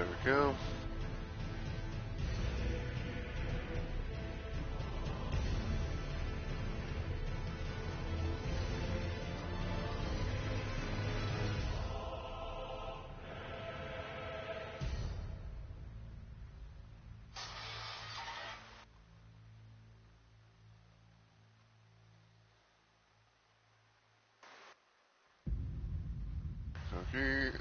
we go. Okay.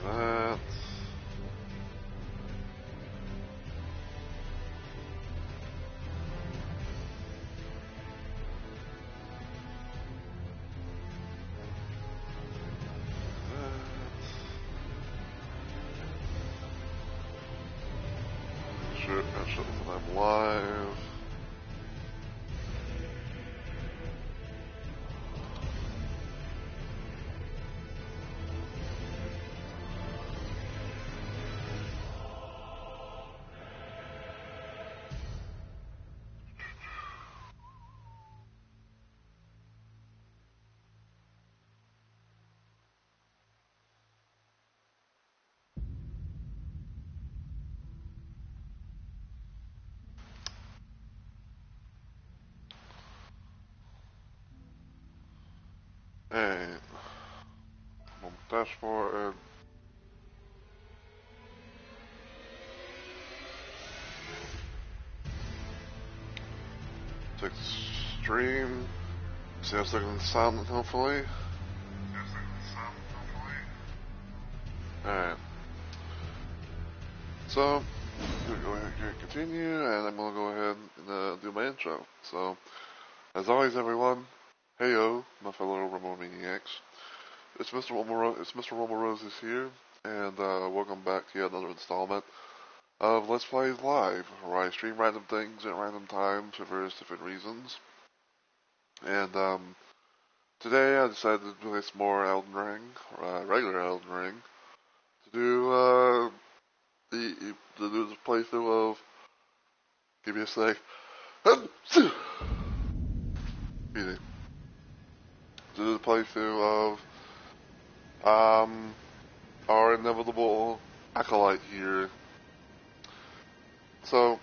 That. Sure, that shows that I'm live. Hey, I'm on the dashboard. Take the stream. See how it's looking silent, hopefully. Alright. So, I'm gonna go ahead and continue, and I'm gonna go ahead and do my intro. So, as always, everyone, heyo, my fellow Romo Maniacs. It's Mr. Romo Roses here, and welcome back to yet another installment of Let's Plays Live, where I stream random things at random times for various different reasons. And today I decided to play some more Elden Ring, regular Elden Ring, to do the playthrough of. Give me a sec. To do the playthrough of our inevitable acolyte here. So,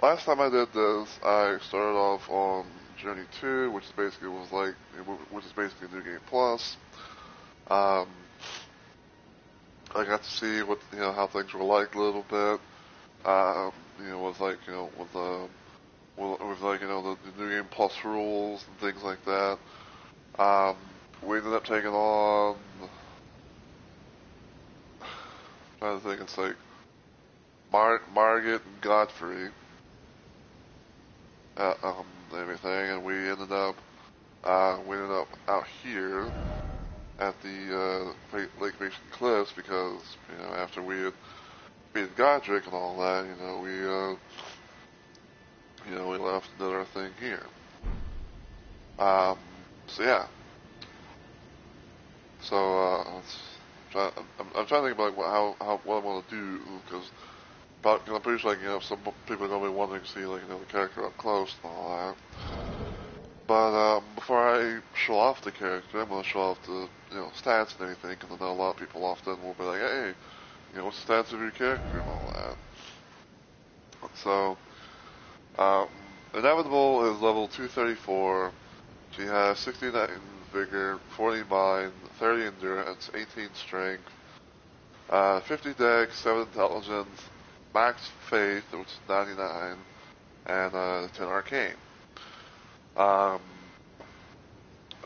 last time I did this, I started off on Journey 2, which is basically New Game Plus. I got to see what how things were like a little bit. With the New Game Plus rules and things like that. We ended up taking on. I'm trying to think, it's like Margit and Godfrey. Everything, and we ended up out here at the Lake Basin Cliffs because after we had beat Godric and all that, we left and did our thing here. So yeah. So I'm trying to think about what I want to do because I'm pretty sure some people are gonna be wanting to see the character up close and all that. But before I show off the character, I'm gonna show off the stats and everything, because I know a lot of people often will be like, hey, what's the stats of your character and all that. So, INevitABLE is level 234. She has 69 vigor, 40 mind, 30 endurance, 18 strength, 50 dex, 7 intelligence, max faith, which is 99, and 10 arcane.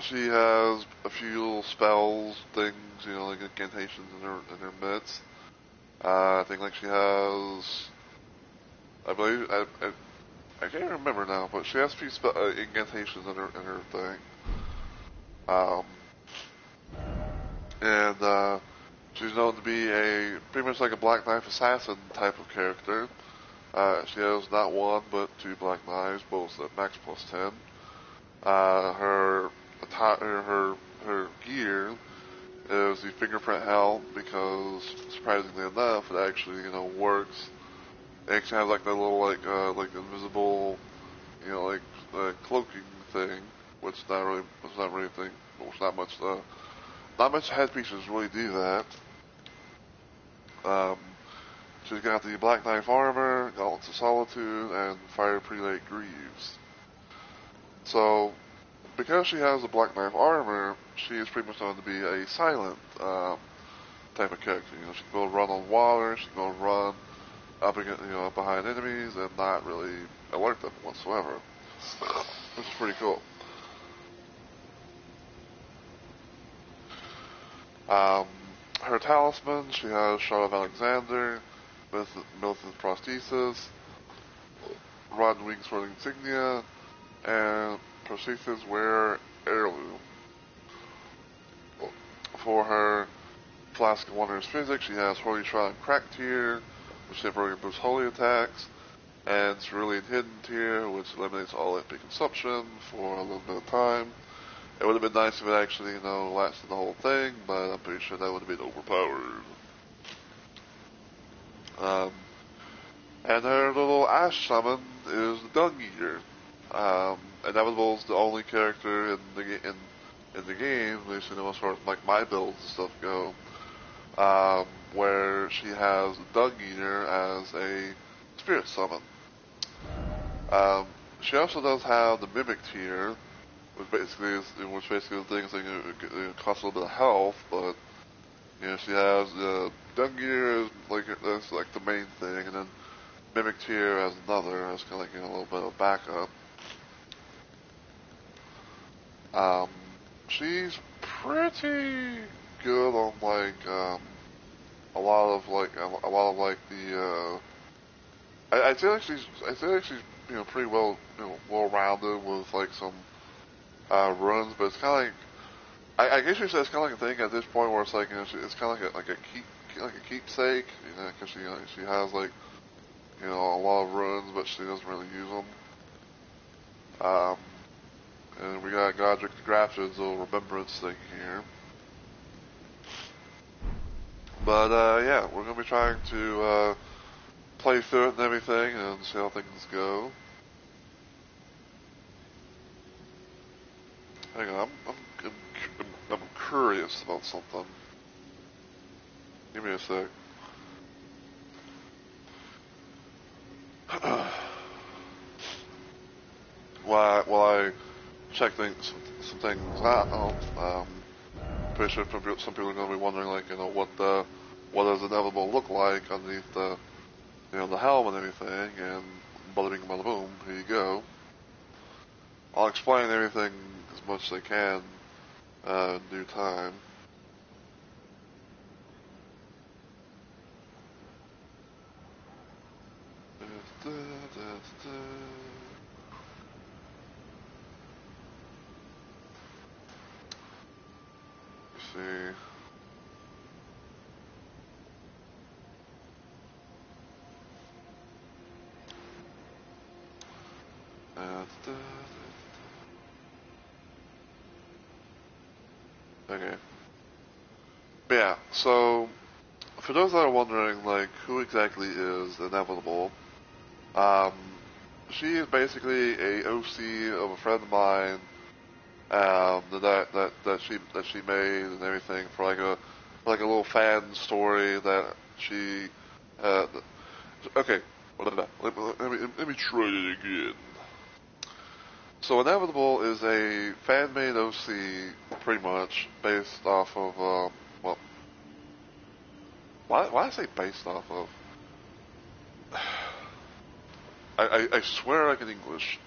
She has a few little spells, things, like incantations in her midst. I think like she has, I believe, I can't remember now, but she has a few incantations in her thing. Um, and she's known to be a pretty much like a Black Knife assassin type of character. She has not one but two Black Knives, both at max +10. Her her gear is the fingerprint helm because surprisingly enough, it actually works. It actually has like that little like invisible like cloaking thing, which not really thing, which not much headpieces really do that. Um, she's got the Black Knife armor, Gauntlets of Solitude, and Fire Prelate Greaves. So, because she has the Black Knife armor, she is pretty much known to be a silent type of character. She can go run on water, she can go run up against, up behind enemies, and not really alert them whatsoever, which is pretty cool. Um, Her talisman, she has Shard of Alexander, Milton's prosthesis, Rod and Wing Sword insignia, and prosthesis wear heirloom. For her Flask of Wonders physics, she has Holy Shroud and Crack tier, which temporarily boosts holy attacks, and Cerulean Hidden tier, which eliminates all MP consumption for a little bit of time. It would have been nice if it actually, lasted the whole thing, but I'm pretty sure that would have been overpowered. And her little ash summon is the Dung Eater. INevitABLE is the only character in the game, at least as far as like my builds and stuff go, where she has the Dung Eater as a spirit summon. She also does have the Mimic tier, which basically is the things that cost a little bit of health, but she has the Dung Eater is that's like the main thing, and then Mimic tier as another, as kind of like a little bit of backup. She's pretty good on a lot of the. I feel like she's pretty well well rounded with like some runs, but it's kind of like I guess you said it's kind of like a thing at this point where it's like it's kind of like a keepsake, because she has like a lot of runs, but she doesn't really use them. Um, and we got Godric the Grafton's little remembrance thing here. But yeah, we're gonna be trying to play through it and everything and see how things go. Hang on, I'm curious about something. Give me a sec. While I check some things out, pretty sure some people are going to be wondering, like, what does INevitABLE look like underneath the helm and everything, and bada bing bada boom, here you go. I'll explain everything as much as I can in due time. Let's see. Okay. But yeah, so for those that are wondering, like, who exactly is INevitABLE, um, she is basically a OC of a friend of mine, that she made and everything for like a little fan story that she, uh, okay, let me try it again. So INevitABLE is a fan-made OC, pretty much, based off of, well, why I say based off of? I swear I can English.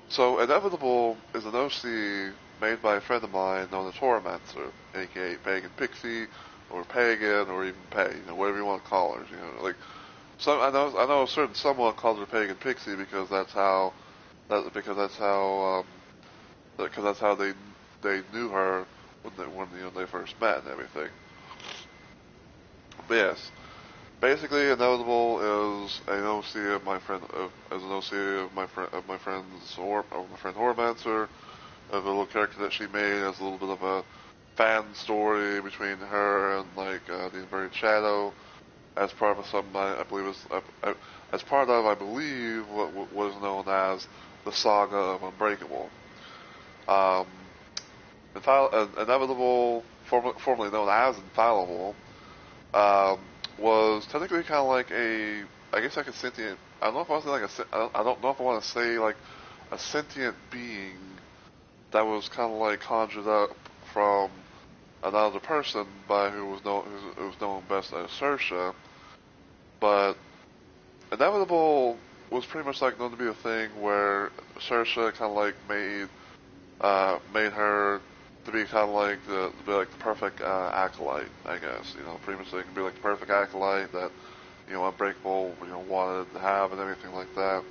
So INevitABLE is an OC made by a friend of mine known as Horromancer, aka Pagan Pixie, or Pagan, or even Pay, whatever you want to call her. Like some I know a certain someone called her Pagan Pixie because that's how because that's how they knew her when they first met and everything. But yes, basically, INevitABLE is an OC of my friend, as an OC of my friend Horromancer, of a little character that she made as a little bit of a fan story between her and like the Inverted Shadow, as part of something I believe is as part of I believe what was known as the Saga of Unbreakable. Um, INevitABLE, formerly known as Infallible, um, was technically kind of like I guess like a sentient. I don't know if I was like I don't know if I want to say like a sentient being that was kind of like conjured up from another person by who was known best as Saoirse, but INevitABLE was pretty much like known to be a thing where Saoirse kind of like made her to be kind of like the perfect acolyte, I guess. Pretty much they can be like the perfect acolyte that Unbreakable wanted to have and everything like that.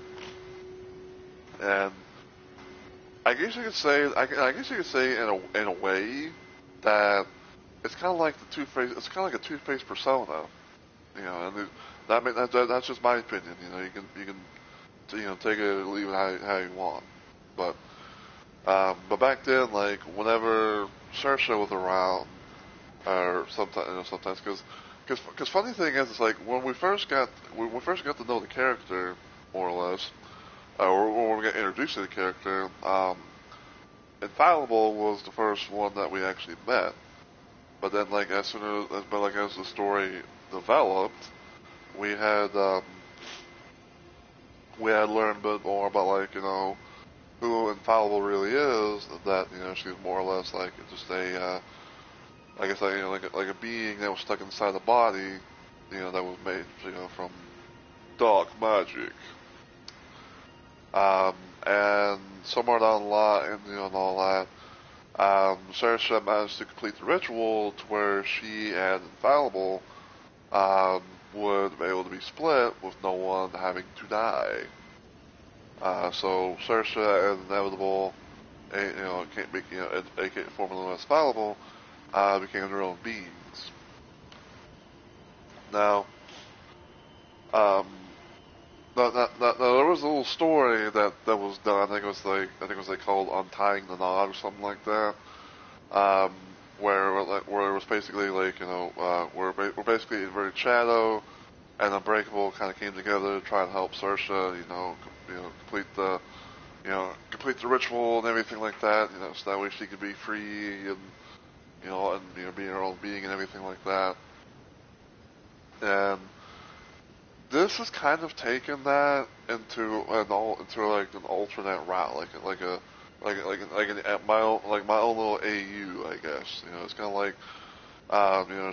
And I guess you could say in a way that it's kind of like the Two-Face. It's kind of like a Two-Face persona, and that's just my opinion. You can take it or leave it how you want, but back then, like whenever Saoirse was around, or sometimes because funny thing is, it's like when we first got to know the character more or less, or when we got introduced to the character, Infallible was the first one that we actually met. But then, like as the story developed, we had um, we had learned a bit more about who Infallible really is. That she's more or less like just a I guess like a being that was stuck inside the body, that was made from dark magic. And somewhere down the line, and all that, Saoirse managed to complete the ritual to where she and Infallible would be able to be split with no one having to die. So Saoirse and INevitABLE, aka formerly known as Infallible, became their own beings. Now, um, there was a little story that was done. I think it was like called Untying the Knot or something like that. Um, where it was basically like where basically Inverted Shadow and Unbreakable kind of came together to try and help Saoirse, complete the ritual and everything like that. So that way she could be free and be her own being and everything like that. And this has kind of taken that into like an alternate route, my own little AU, I guess. It's kind of like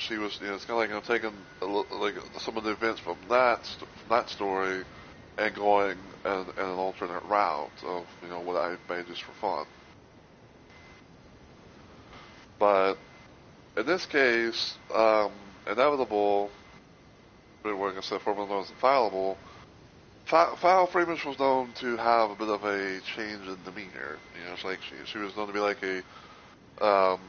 she was it's kind of like taking like some of the events from that story and going in an alternate route of what I made just for fun. But in this case, INevitABLE, like I said, formerly known as Infallible, Foul pretty much was known to have a bit of a change in demeanor. It's like she was known to be like um,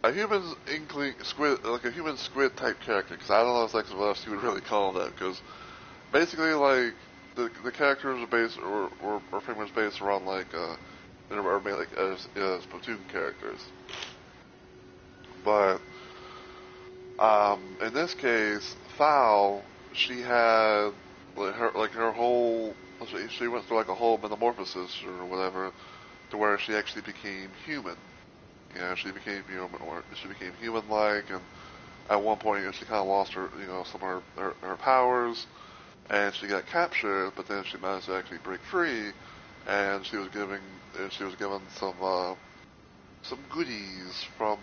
a human inkling squid, like a human squid type character. Because I don't know exactly what else you would really call that. Because basically, like the characters are are pretty much based around are made like as platoon characters. But in this case, Foul, she had her whole. She went through like a whole metamorphosis or whatever, to where she actually became human. She became human-like, and at one point, she kind of lost her, some of her powers, and she got captured. But then she managed to actually break free, and she was given some goodies from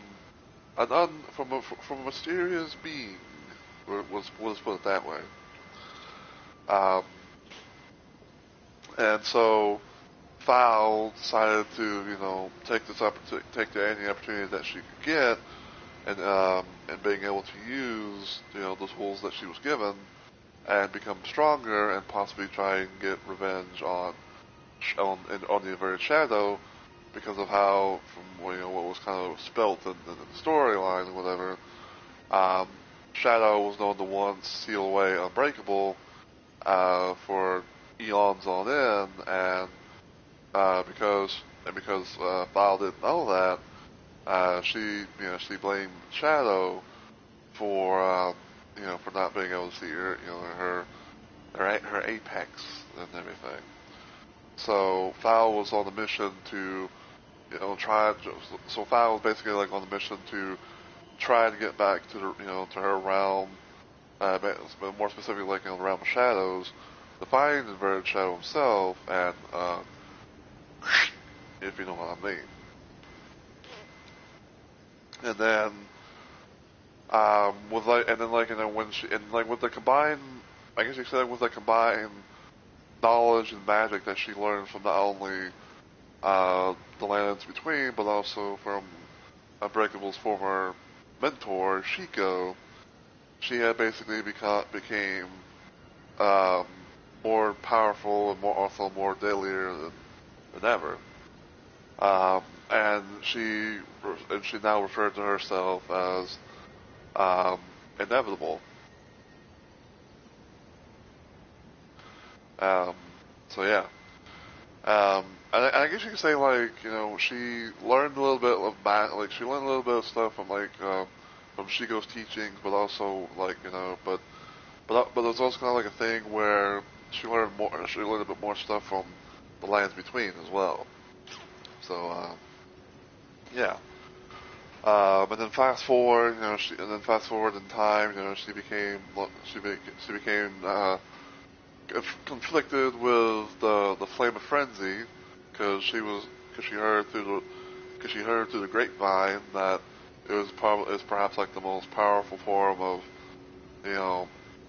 from a mysterious being. Let's put it that way. Um, and so Fowl decided to, take any opportunity that she could get, and being able to use, the tools that she was given, and become stronger, and possibly try and get revenge on the Inverted Shadow, because of how, from what was kind of spelt in the storyline or whatever, Shadow was known to once seal away Unbreakable for eons on end, and because Fowl didn't know that, she blamed Shadow for for not being able to see her apex and everything. So Fowl was on the mission to try. So Fowl was basically like on the mission to try to get back to to her realm, but more specifically like the realm of shadows, to find the Inverted Shadow himself, and if you know what I mean. And then with the combined, I guess you said with the combined knowledge and magic that she learned from not only the lands between, but also from Unbreakable's former mentor, Shiko, she had basically became um, more powerful and more deadlier than ever. Um, and she now referred to herself as INevitABLE. Um, so yeah. I guess you could say she learned a little bit of she learned a little bit of stuff from Shiko's teachings, but also but there's also kind of like a thing where she learned a bit more stuff from the lands between as well. So yeah. And then fast forward, fast forward in time, she became conflicted with the Flame of Frenzy, because she heard through the grapevine that it's perhaps like the most powerful form of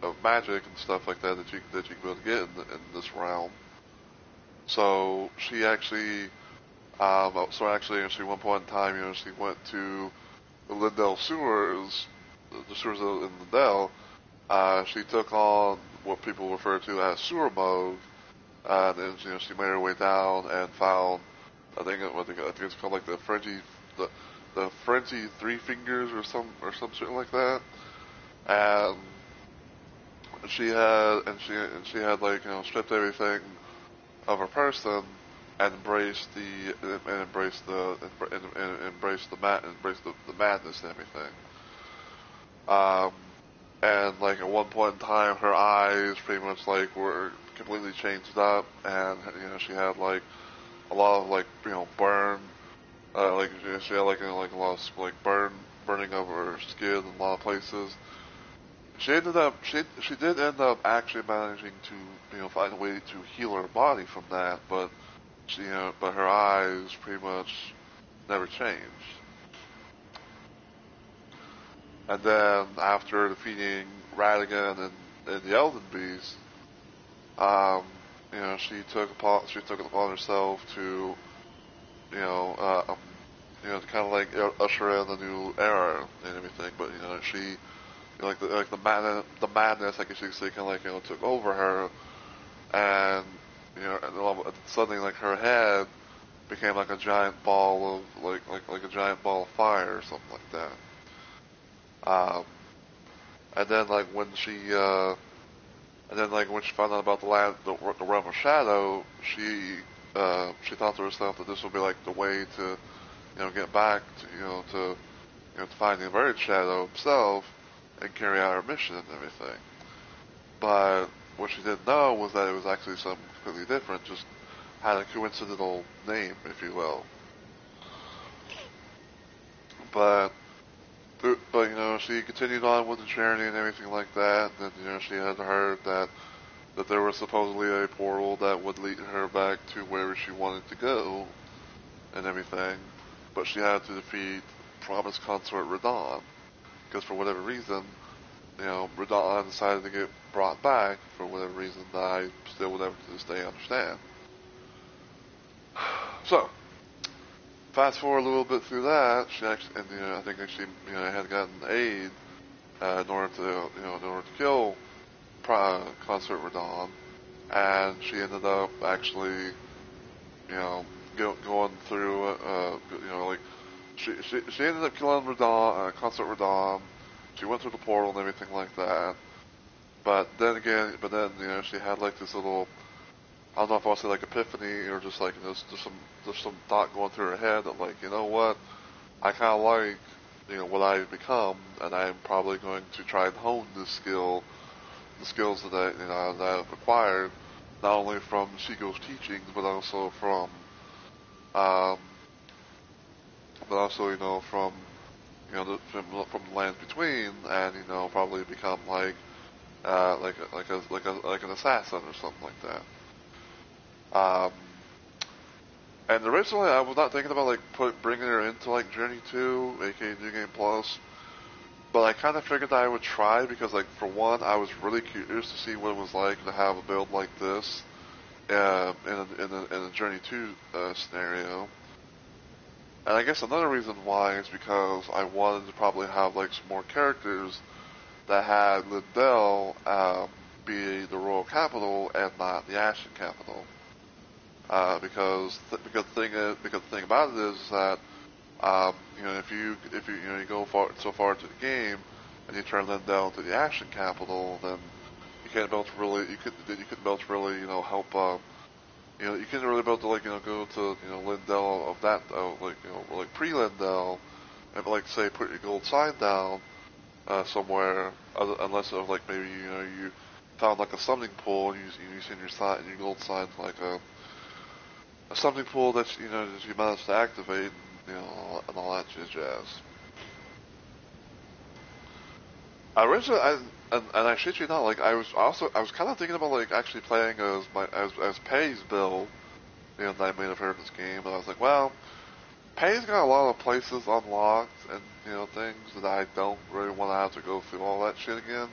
of magic and stuff like that you can be able to get in this realm. So she actually at one point in time, she went to the Lindell sewers, the sewers in Lindell. She took on what people refer to as sewer mode, and then she made her way down and found, I think it's called like the frenzy three fingers or some shit like that, and she had stripped everything of her person and embraced the madness and everything. And like at one point in time, her eyes pretty much like were completely changed up, and she had like a lot of burn, she had like a lot of burning of her skin in a lot of places. She did end up actually managing to find a way to heal her body from that, but but her eyes pretty much never changed. And then after defeating Radigan and the Elden Beast, um, she took it upon herself to to kind of like usher in a new era and everything. But she the madness, I guess you could say, kind of took over her, and and suddenly like her head became like a giant ball of like a giant ball of fire or something like that. Um, and then when she found out about the realm of shadow, she thought to herself that this would be like the way to get back to find the inverted shadow himself and carry out her mission and everything. But what she didn't know was that it was actually something completely different, just had a coincidental name, if you will. But she continued on with the journey and everything like that. And then she had heard that there was supposedly a portal that would lead her back to where she wanted to go and everything. But she had to defeat Promised Consort Radon, because for whatever reason, Radon decided to get brought back for whatever reason that I still would never to this day understand. So, fast forward a little bit through that, she actually, and I think that she, had gotten aid in order to, in order to kill Consort Radon, and she ended up actually, going through, like she ended up killing Radon, Consort Radon. She went through the portal and everything like that. But then she had like this little, I don't know if I want to say like epiphany or just like just some thought going through her head that like, you know what, I kind of like, what I've become, and I'm probably going to try and hone this skill, the skills that that I've acquired, not only from Shigo's teachings, but also from, um, from, from the lands between, and probably become like, like an assassin or something like that. And originally I was not thinking about like bringing her into like Journey 2, aka New Game Plus, but I kind of figured that I would try because like for one I was really curious to see what it was like to have a build like this in a Journey 2 scenario. And I guess another reason why is because I wanted to probably have like some more characters that had Lindell be the royal capital and not the Ashen capital. Because the thing about it is that if you go so far into the game and you turn Lindell into the Ashen capital, then you can't build really you couldn't build really help you couldn't really build to like go to Lindell of that like pre Lindell and like say put your gold sign down somewhere unless of like maybe you found like a summoning pool and you send your sign and your gold sign like a summoning pool that that you managed to activate, and all that jazz. Originally, and I shit you not, like I was kind of thinking about like actually playing as Pei's build, that I made of her in this game, but I was like, well, Pei's got a lot of places unlocked and things that I don't really want to have to go through all that shit again.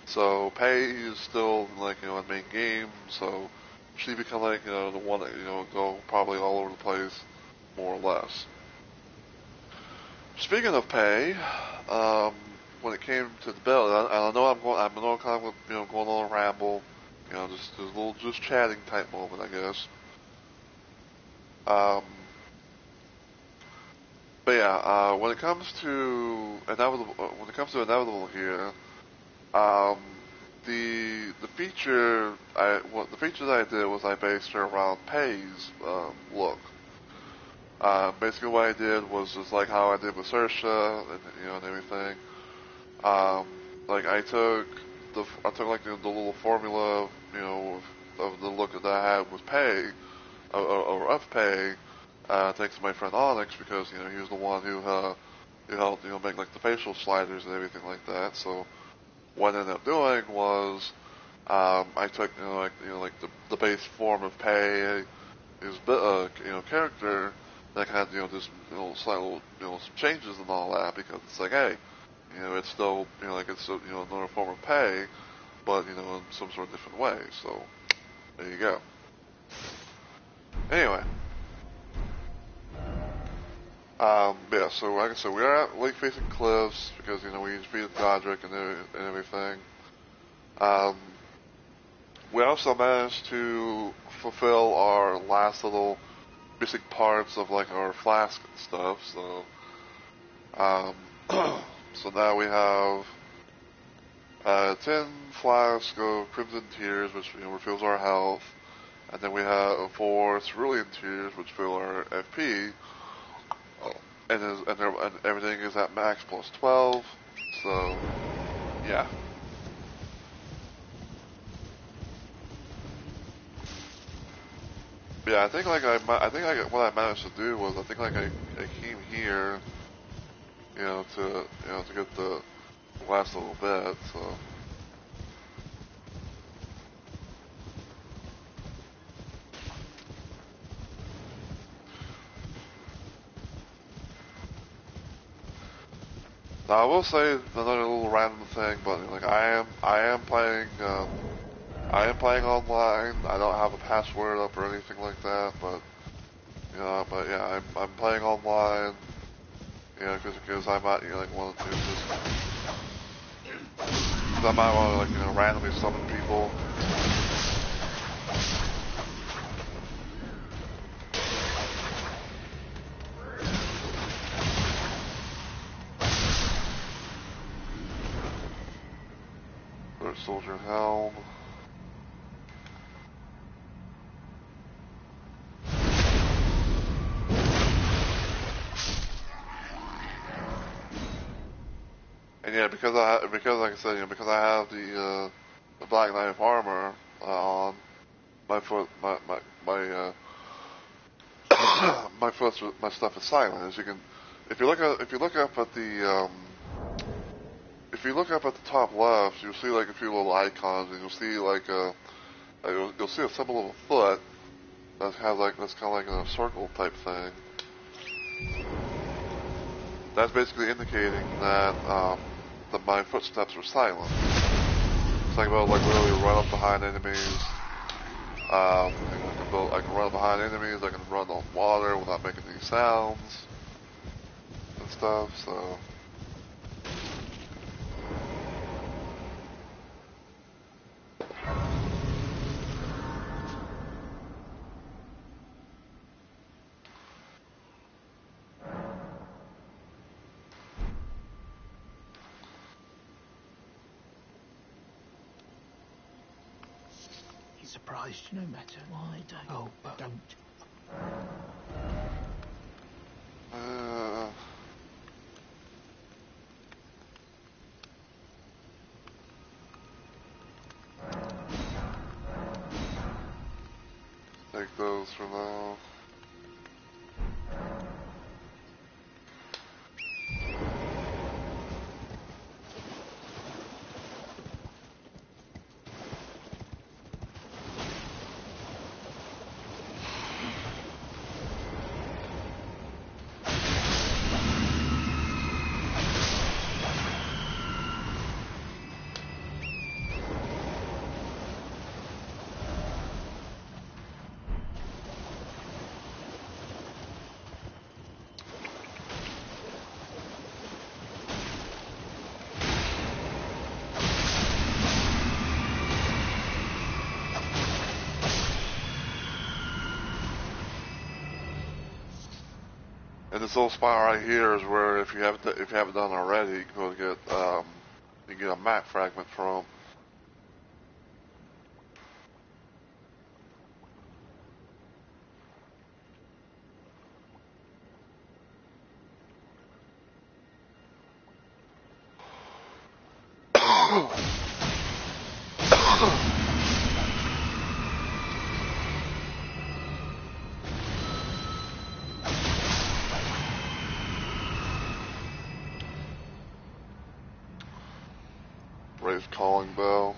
So Pei is still like in main game, so she become like the one that go probably all over the place, more or less. Speaking of Pei, when it came to the build, I know I'm kind of going on a ramble, just a little just chatting type moment, I guess. But yeah, when it comes to inevitable here, um, the feature the feature that I did was I based her around Pei's look. Basically, what I did was just like how I did with Saoirse and everything. Like I took like the little formula of the look that I had with Pei or of Pei, thanks to my friend Onyx because he was the one who helped make like the facial sliders and everything like that. So what I ended up doing was I took like the base form of Pei, his character that had just slight little some changes and all that because it's like hey it's still like it's another form of Pei, but in some sort of different way. So there you go. Anyway, yeah. So like I said, we are at lake facing cliffs because we defeated Godric and everything. Um, we also managed to fulfill our last little missing parts of like our flask and stuff. So, so now we have 10 flasks of Crimson Tears, which refills our health, and then we have 4 Cerulean Tears, which fill our FP. And everything is at max plus 12. So, yeah. Yeah, I think like what I managed to do was I think like I came here, to get the last little bit. So now I will say another little random thing, but like I am playing online. I don't have a password up or anything like that, but But yeah, I'm playing online. Because I might like want to just, cause I might want to like randomly summon people. Third soldier helm. And yeah, because like I said, because I have the Black Knight armor on my foot, my foot, my stuff is silent. As you can, if you look up at the if you look up at the top left, you'll see like a few little icons, and you'll see like you'll see a symbol of a foot that has like that's kind of like a circle type thing. That's basically indicating that that my footsteps are silent. So I can like literally run up behind enemies. I can run behind enemies. I can run on water without making any sounds and stuff. So. He's surprised, no matter why. Oh, but don't. Take those for now. And this little spot right here is where if you haven't done already, you can go get you get a map fragment from. Raise calling bell.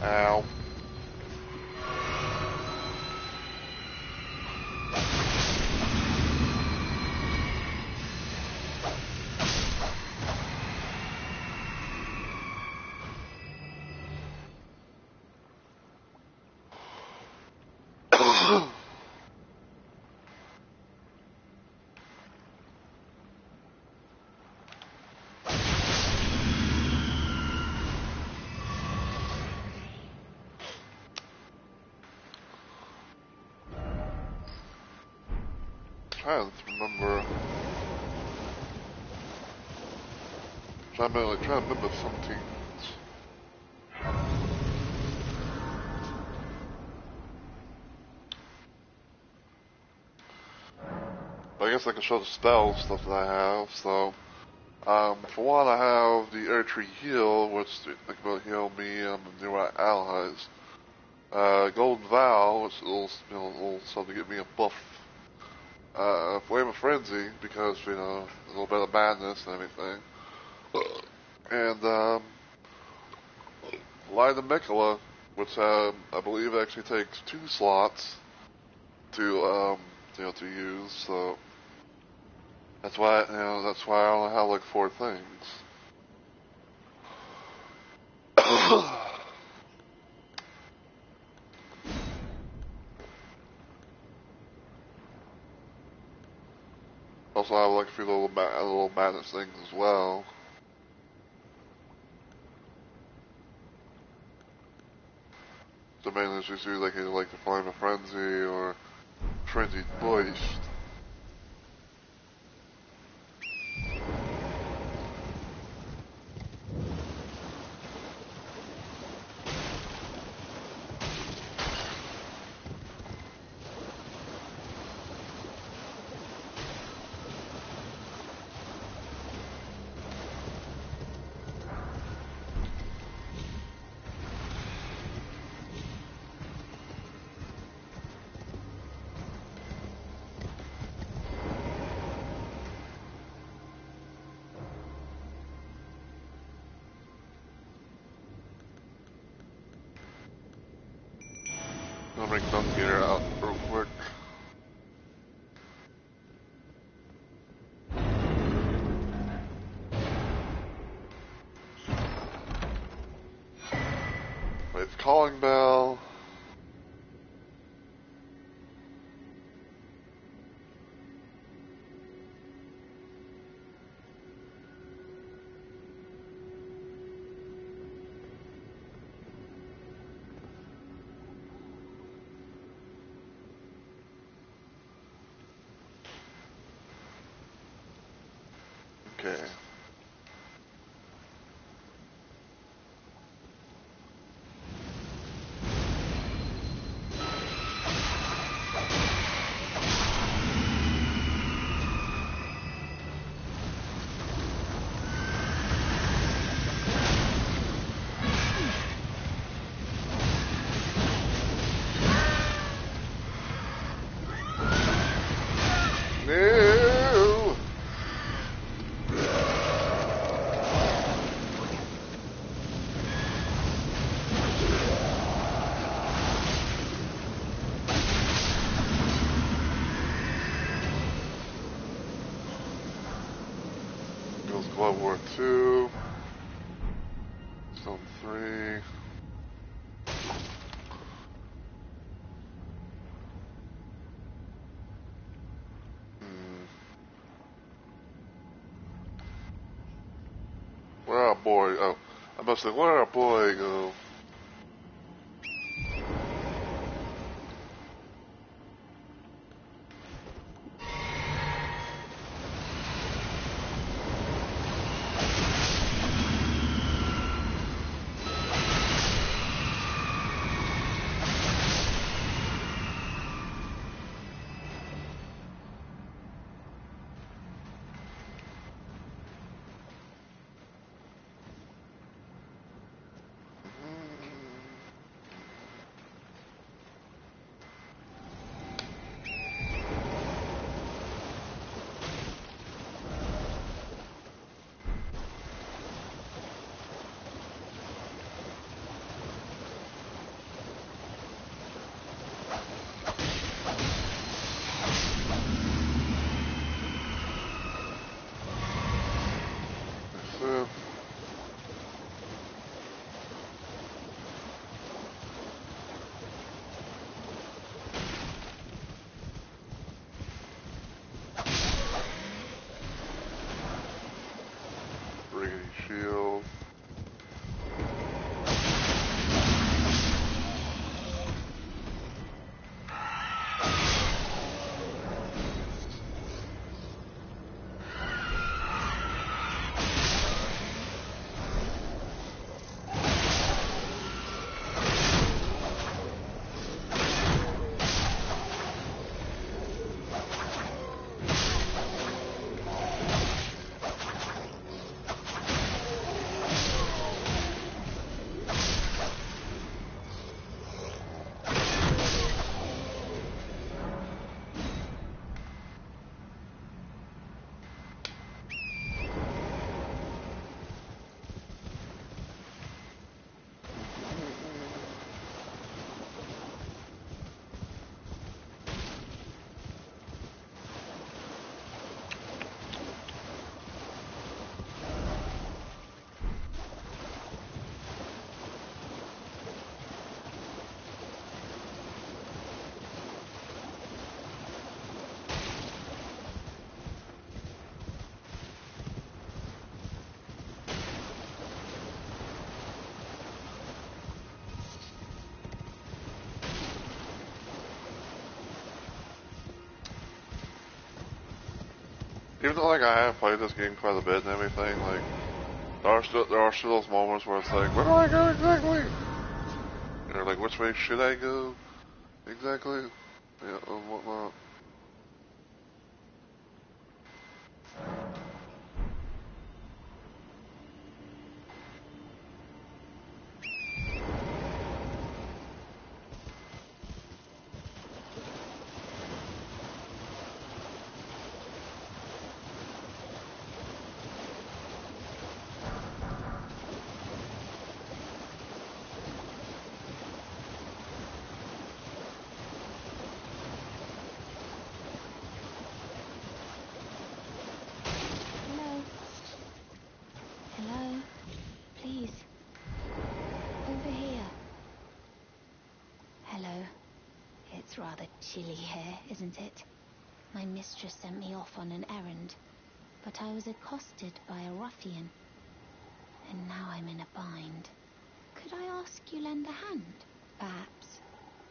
Ow. Trying to remember. Trying to remember some things. I guess I can show the spell stuff that I have. So, for one, I have the Air Tree Heal, which will heal me and nearby allies. Golden Vow, which is a little something to get me a buff. Flame of Frenzy, because, a little bit of madness and everything. And, Line of Mikola, which, I believe actually takes 2 slots to, to use, so that's why, I only have like 4 things. Also, I have like a few little madness things as well. So mainly it's just like the Flame of Frenzy or Frenzied Burst. I'll bring Thunder out real quick. It's Calling Bell. Okay. No! Goes World War II. Zone 3. Where our boy? Oh, I must say, where our boy go? even though like I have played this game quite a bit and everything, like there are still those moments where it's like, where do I go exactly? Or like, which way should I go exactly? Yeah, and whatnot. Hello? Hello? Please. Over here. Hello. It's rather chilly here, isn't it? My mistress sent me off on an errand, but I was accosted by a ruffian, and now I'm in a bind. Could I ask you lend a hand? Perhaps.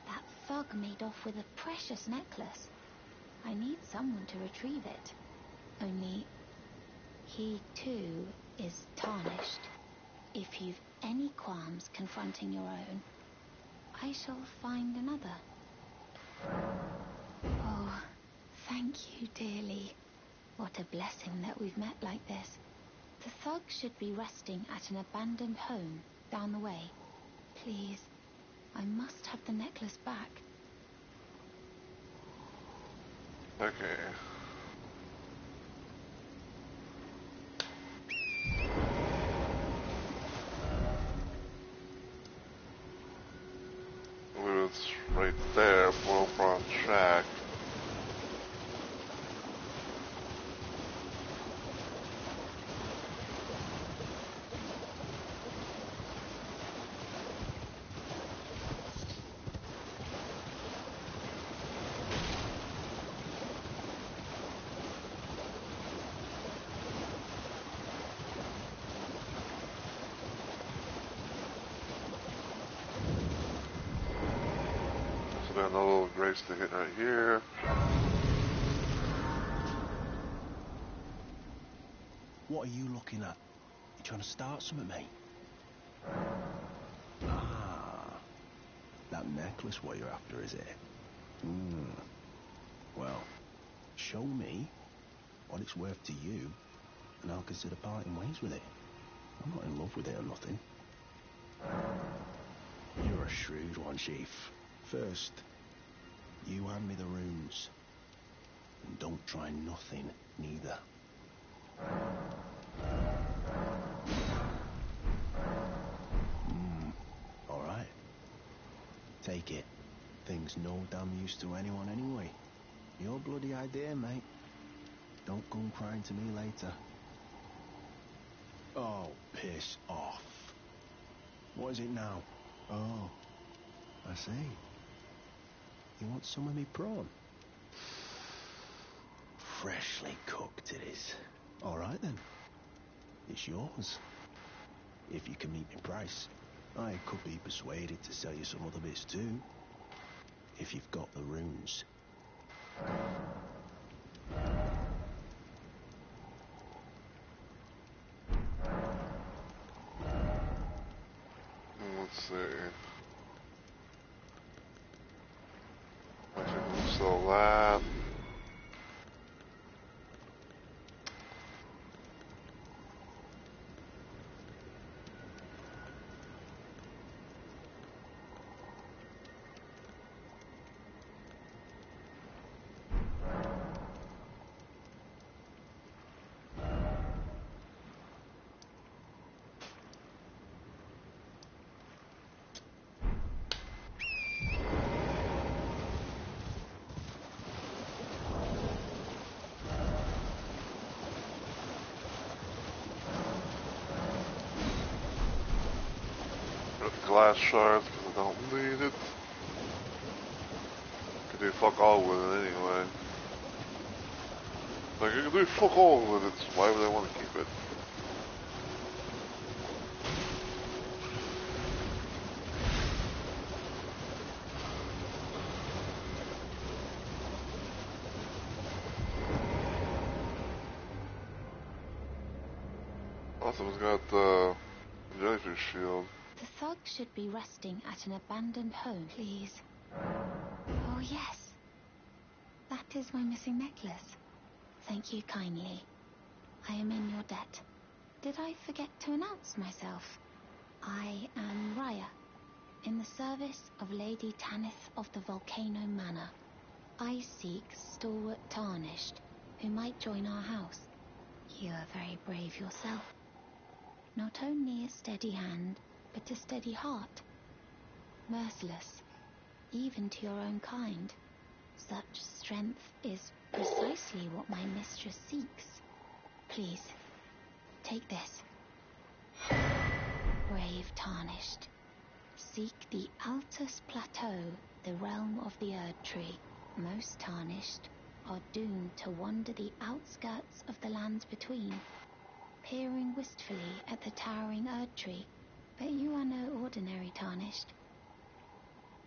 That thug made off with a precious necklace. I need someone to retrieve it. Only, he too is tarnished. If you've any qualms confronting your own, I shall find another. Oh, thank you dearly. What a blessing that we've met like this. The thug should be resting at an abandoned home down the way. Please, I must have the necklace back. Okay. I believe it's right there, for on track. So then a little grace to hit right here. What are you looking at? You trying to start something, mate? Ah, that necklace what you're after, is it? Well, show me what it's worth to you, and I'll consider parting ways with it. I'm not in love with it or nothing. You're a shrewd one, Chief. First, you hand me the runes. And don't try nothing, neither. Alright. Take it. Thing's no damn use to anyone anyway. Your bloody idea, mate. Don't come crying to me later. Oh, piss off. What is it now? Oh, I see. You want some of me prawn? Freshly cooked it is. Alright then. It's yours. If you can meet me price. I could be persuaded to sell you some other bits too. If you've got the runes. Let's see. Actually, we'll sell that. Glass shards because I don't need it. Could do fuck all with it anyway. Like, you can do fuck all with it, so why would I want to keep it? Awesome, it's got the jellyfish shield. The thug should be resting at an abandoned home, please. Oh, yes. That is my missing necklace. Thank you kindly. I am in your debt. Did I forget to announce myself? I am Raya, in the service of Lady Tanith of the Volcano Manor. I seek stalwart Tarnished, who might join our house. You are very brave yourself. Not only a steady hand, but a steady heart. Merciless, even to your own kind. Such strength is precisely what my mistress seeks. Please, take this. Brave Tarnished. Seek the Altus Plateau, the realm of the Erd Tree. Most Tarnished are doomed to wander the outskirts of the lands between, peering wistfully at the towering Erd Tree. But you are no ordinary Tarnished.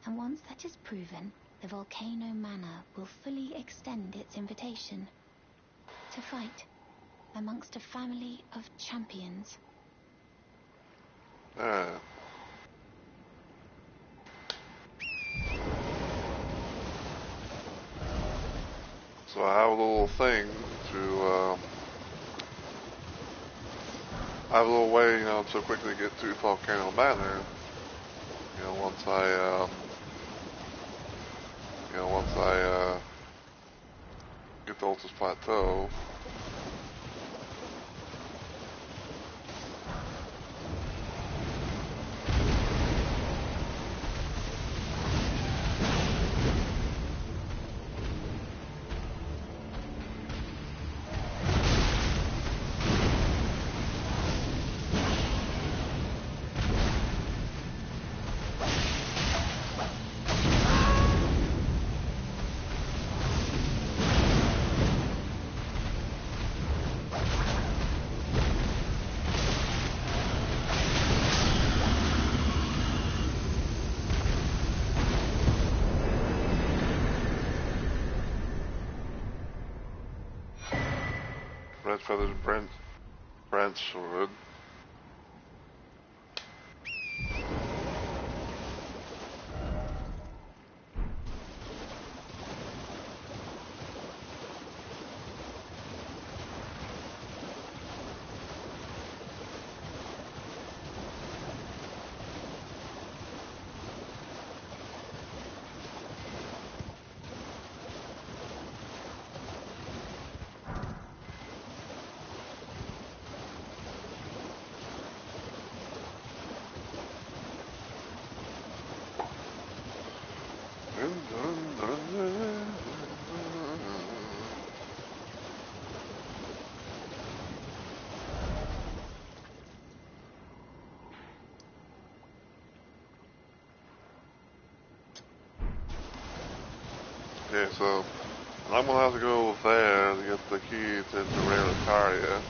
And once that is proven, the Volcano Manor will fully extend its invitation to fight amongst a family of champions. Alright. So I have a little thing to, I have a little way, to quickly get to Volcano Manor. Once I get to Altus Plateau. Red feathered branch sword. Okay, so I'm gonna have to go there to get the key to Terraria.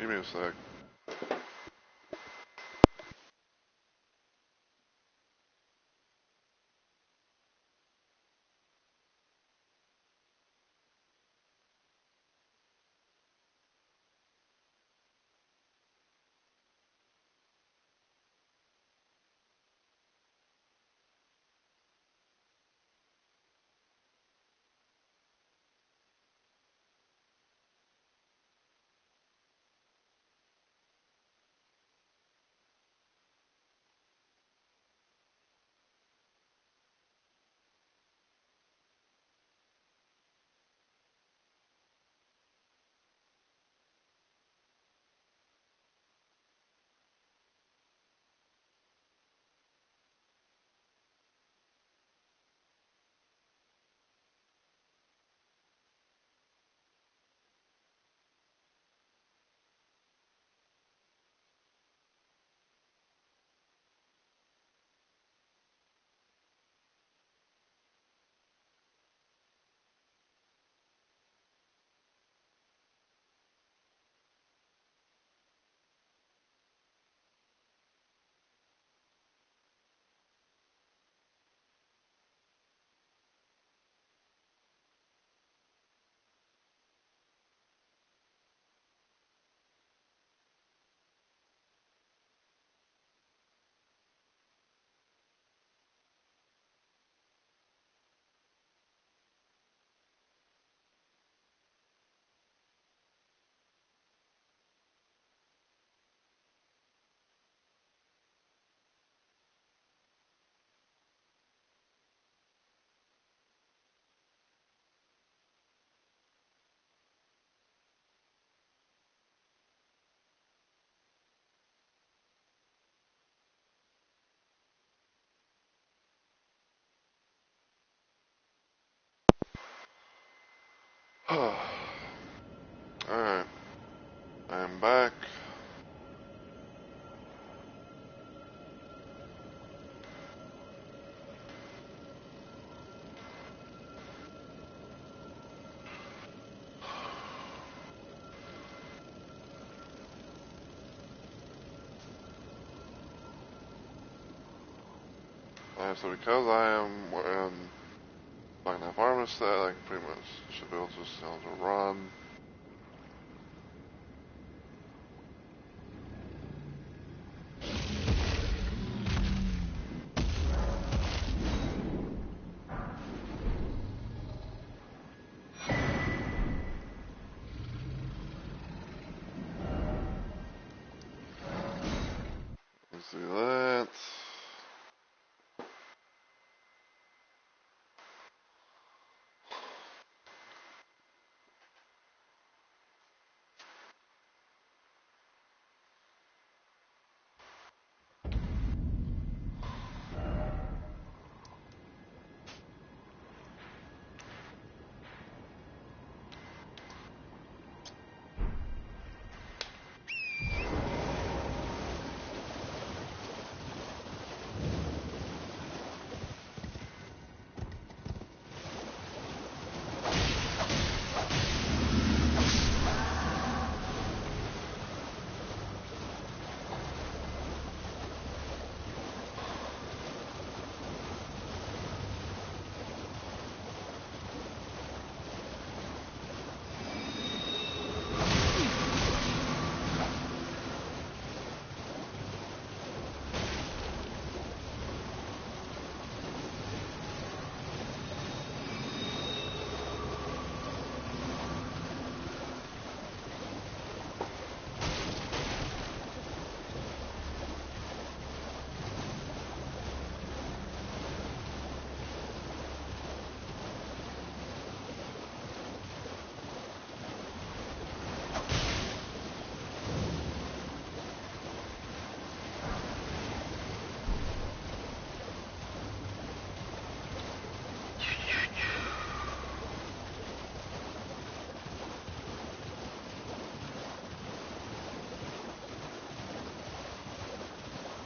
Give me a sec. Alright. I am back. So because I am like an environment stat, I pretty much should be able to just run. Let's do that.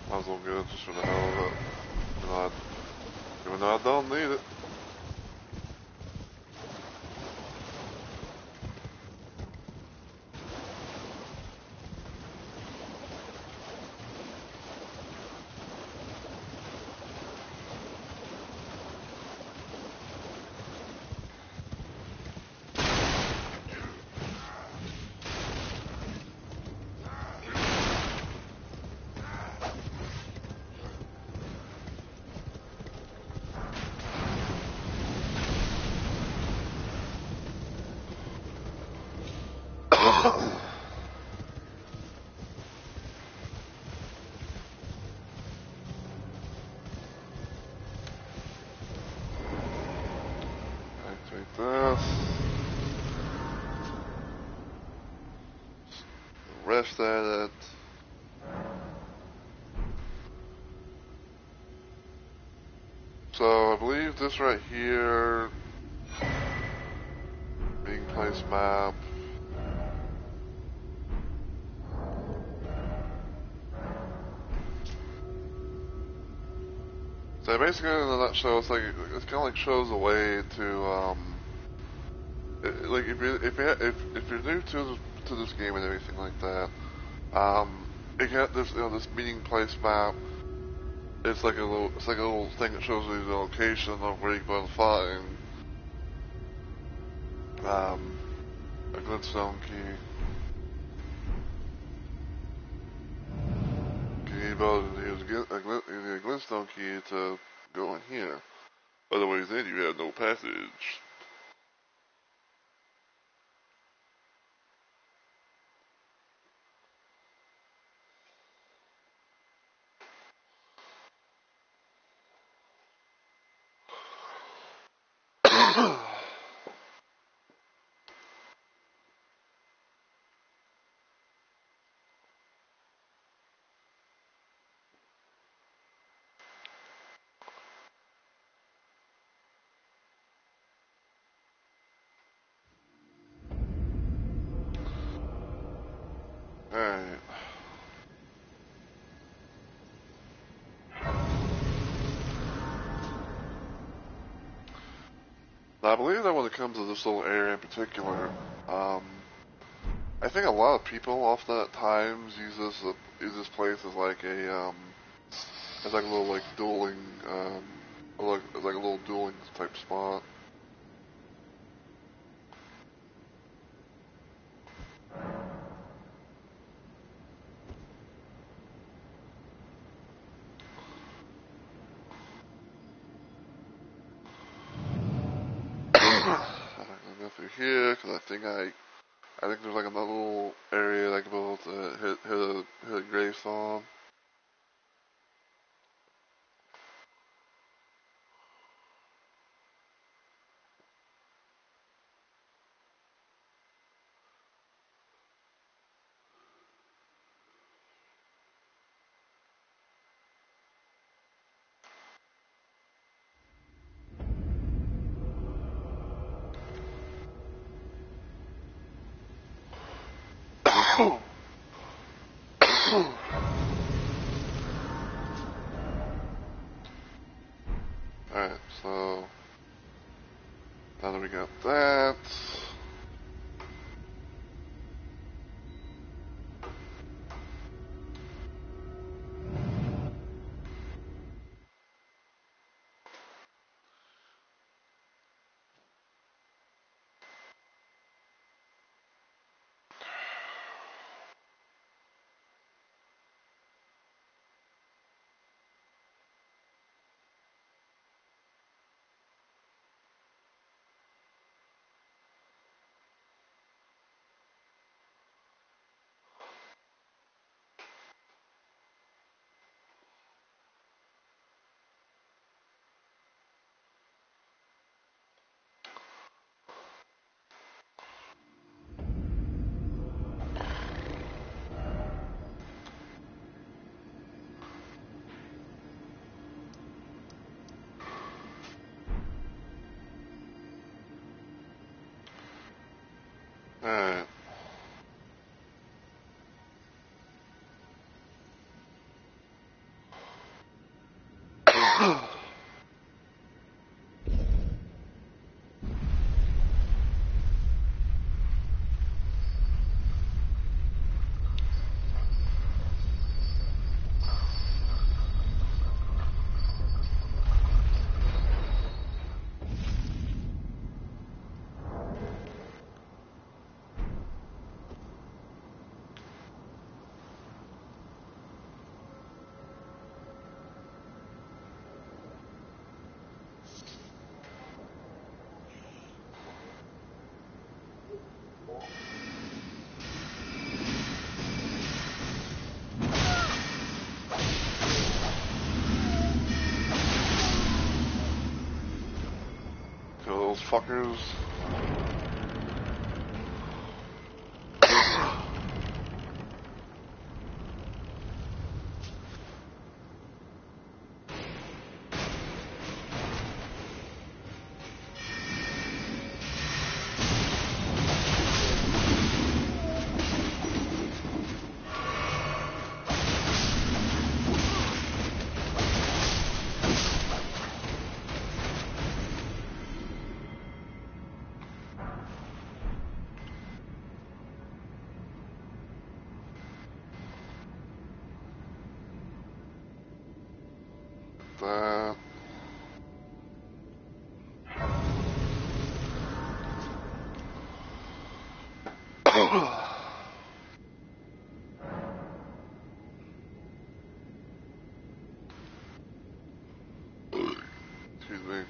Might as well get it just for the hell of it. Even though I don't need it. this. Rest at it. So I believe this right here, being place map. So basically, in a nutshell, it's like it kind of like shows a way to like if you're new to this game and everything like that, it got this this meeting place map. It's like a little thing that shows you the location of where you can go and find a glintstone key. You need a glintstone key to go in here. Otherwise, then you have no passage. Alright. Now, I believe that when it comes to this little area in particular, I think a lot of people often at times use this place as like a little like dueling or like a little dueling type spot. I'm gonna go through here because I think there's like another little area that I can be able to hit a grace on. Alright, so now that we got that. Alright. fuckers. That. Excuse me.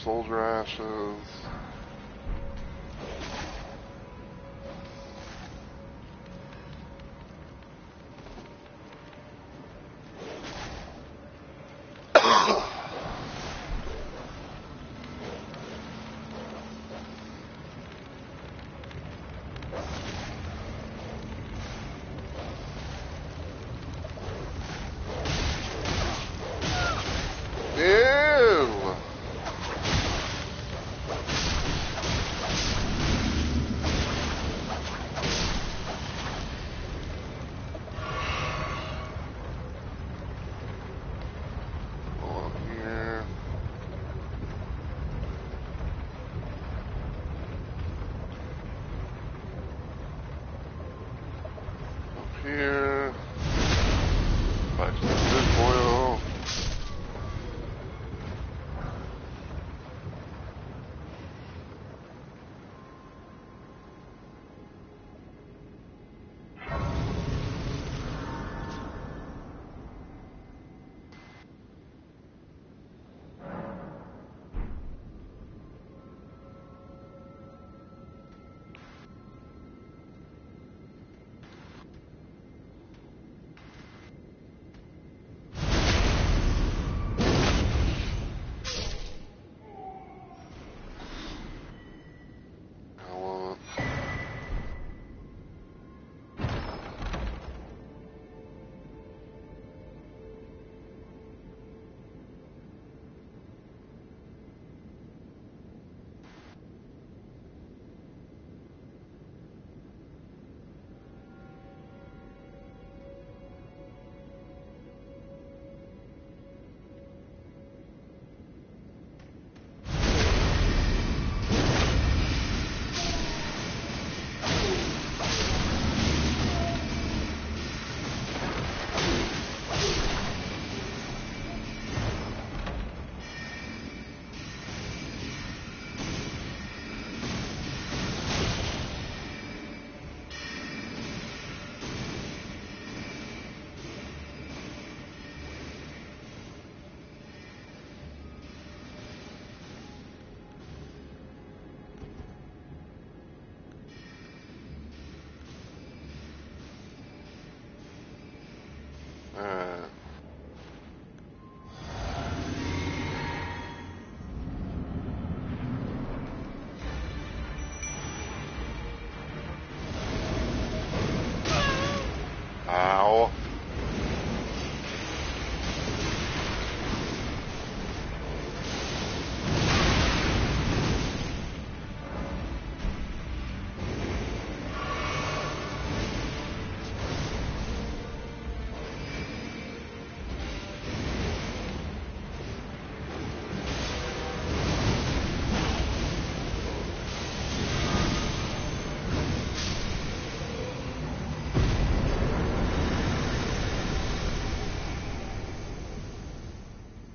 Soldier ashes. Ew! Hold on here. Up here. Back to the good boil.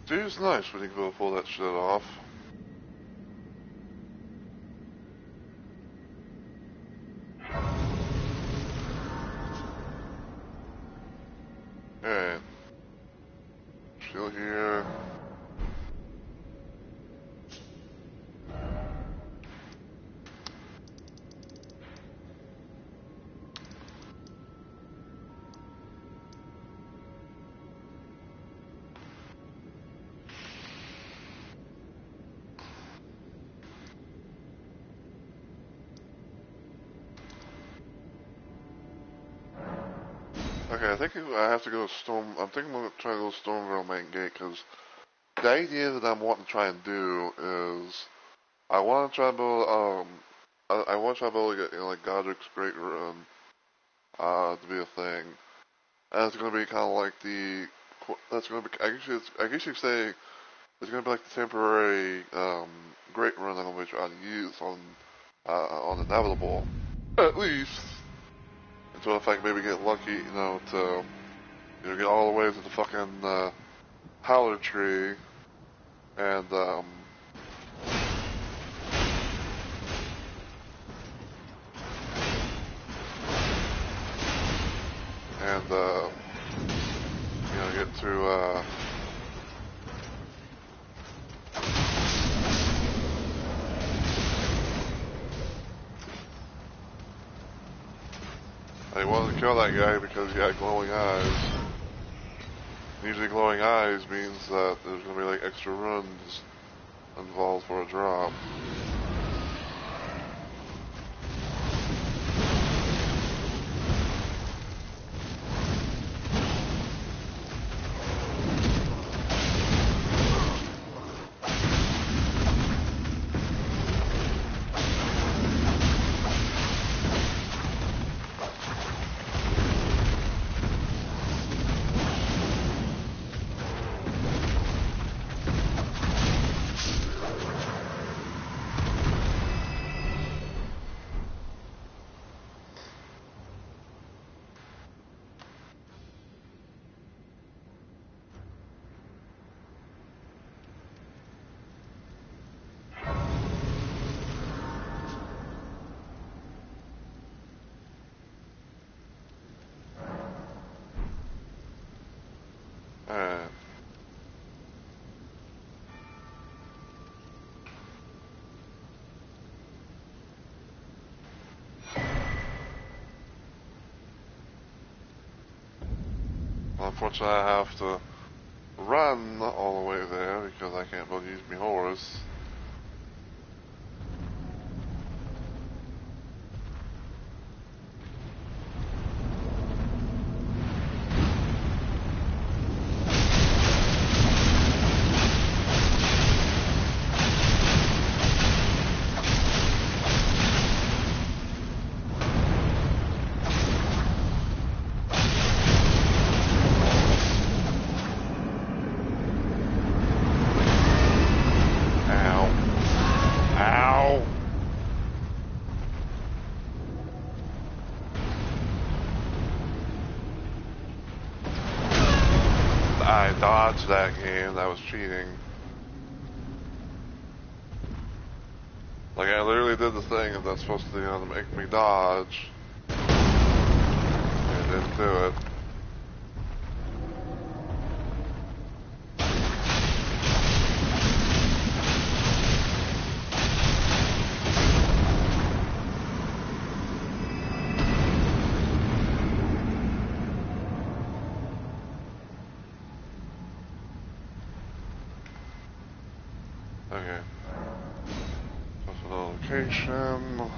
Dude, it's nice when you can pull that shit off. Alright. Still here. Okay, I think I have to go to Storm. I'm thinking I'm going to try to go to Stormville main gate because the idea that I'm wanting to try and do is I want to try to build, I want to try to build like, like Godric's Great Run, to be a thing. And it's going to be kind of like that's going to be, I guess you could say it's going to be like the temporary, Great Run I'm going to be trying to use on INevitABLE. At least, until if I can maybe get lucky, to, get all the way to the fucking, Howler Tree, and, and, get to, I wanted to kill that guy because he had glowing eyes. Usually glowing eyes means that there's going to be like extra runs involved for a drop. Alright. Unfortunately, I have to run all the way there because I can't really use my horse. I dodged that game. That was cheating. Like, I literally did the thing that's supposed to, make me dodge. And it didn't do it. Okay. Go to the location.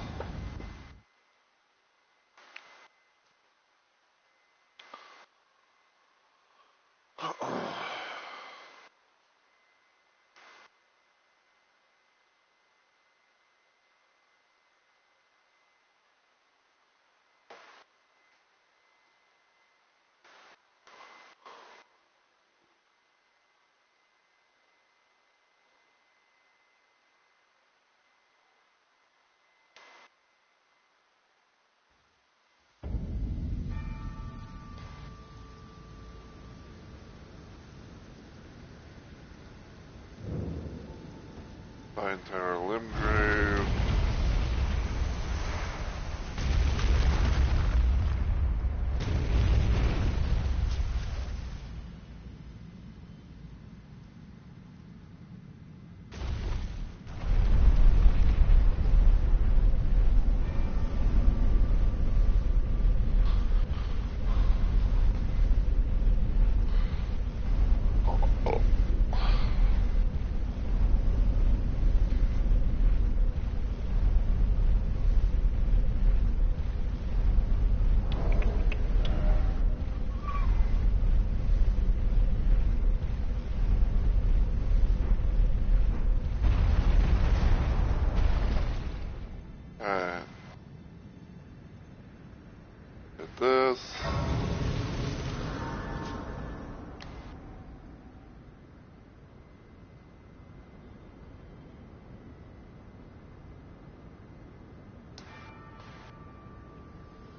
Vine Terror Limgrave. Alright. Get this.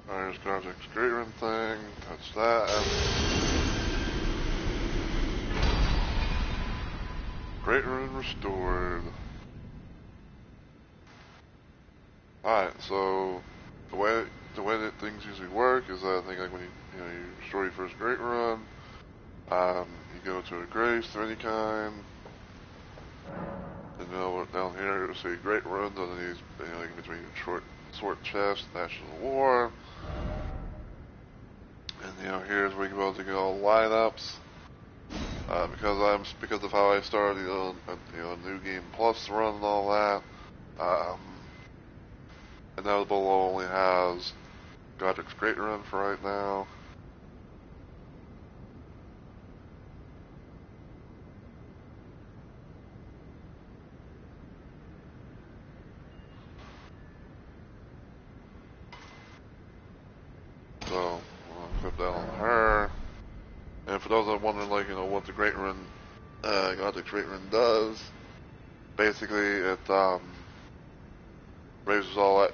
There's Project's Great Run thing. Touch that. Great Run restored. Alright, so the way that things usually work is I think like when you restore your first Great Run, you go to a grace of any kind, and down here it'll say Great Runs underneath, like between your short chest, National War, and here's where you go to get all the lineups. Because of how I started, New Game Plus run and all that. INevitABLE only has Godric's Great Run for right now. So, I'm going to flip that on her. And for those that are wondering, what the Great Run, Godric's Great Run does, basically it, raises all that,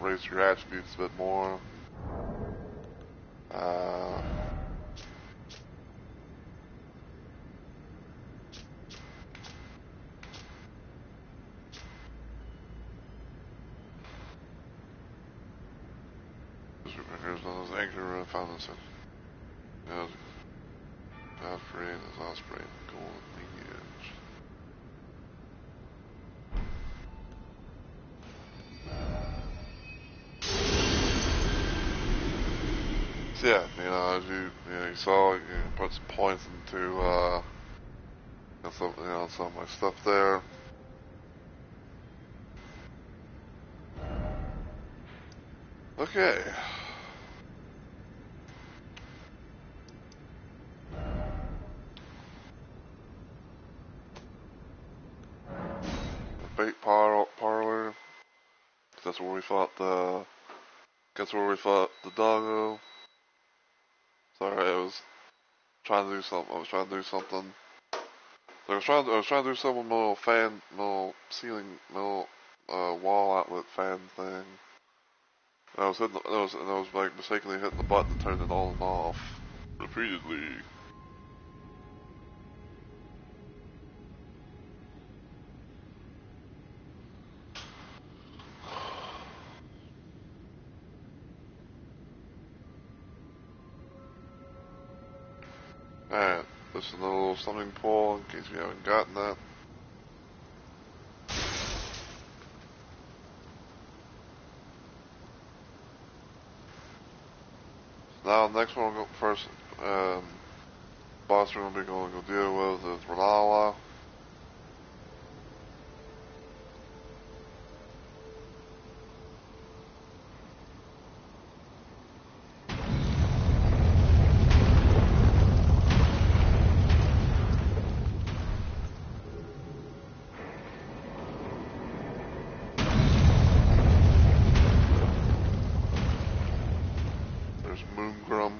raises your attributes a bit more. Here's those anchor fountains. Godfrey and his Osprey and Golden Lineage. So yeah, as you saw, put some points into some of my stuff there. Okay. The bait parlor. That's where we fought the. That's where we fought the doggo. Sorry, I was trying to do something. So I was trying to do some little ceiling, wall outlet fan thing. And I was like mistakenly hitting the button to turn it on and off repeatedly. Alright, this is another little swimming pool in case you haven't gotten that. Now, the next one first boss we're going to be going to go deal with is Renala. There's Moongrum.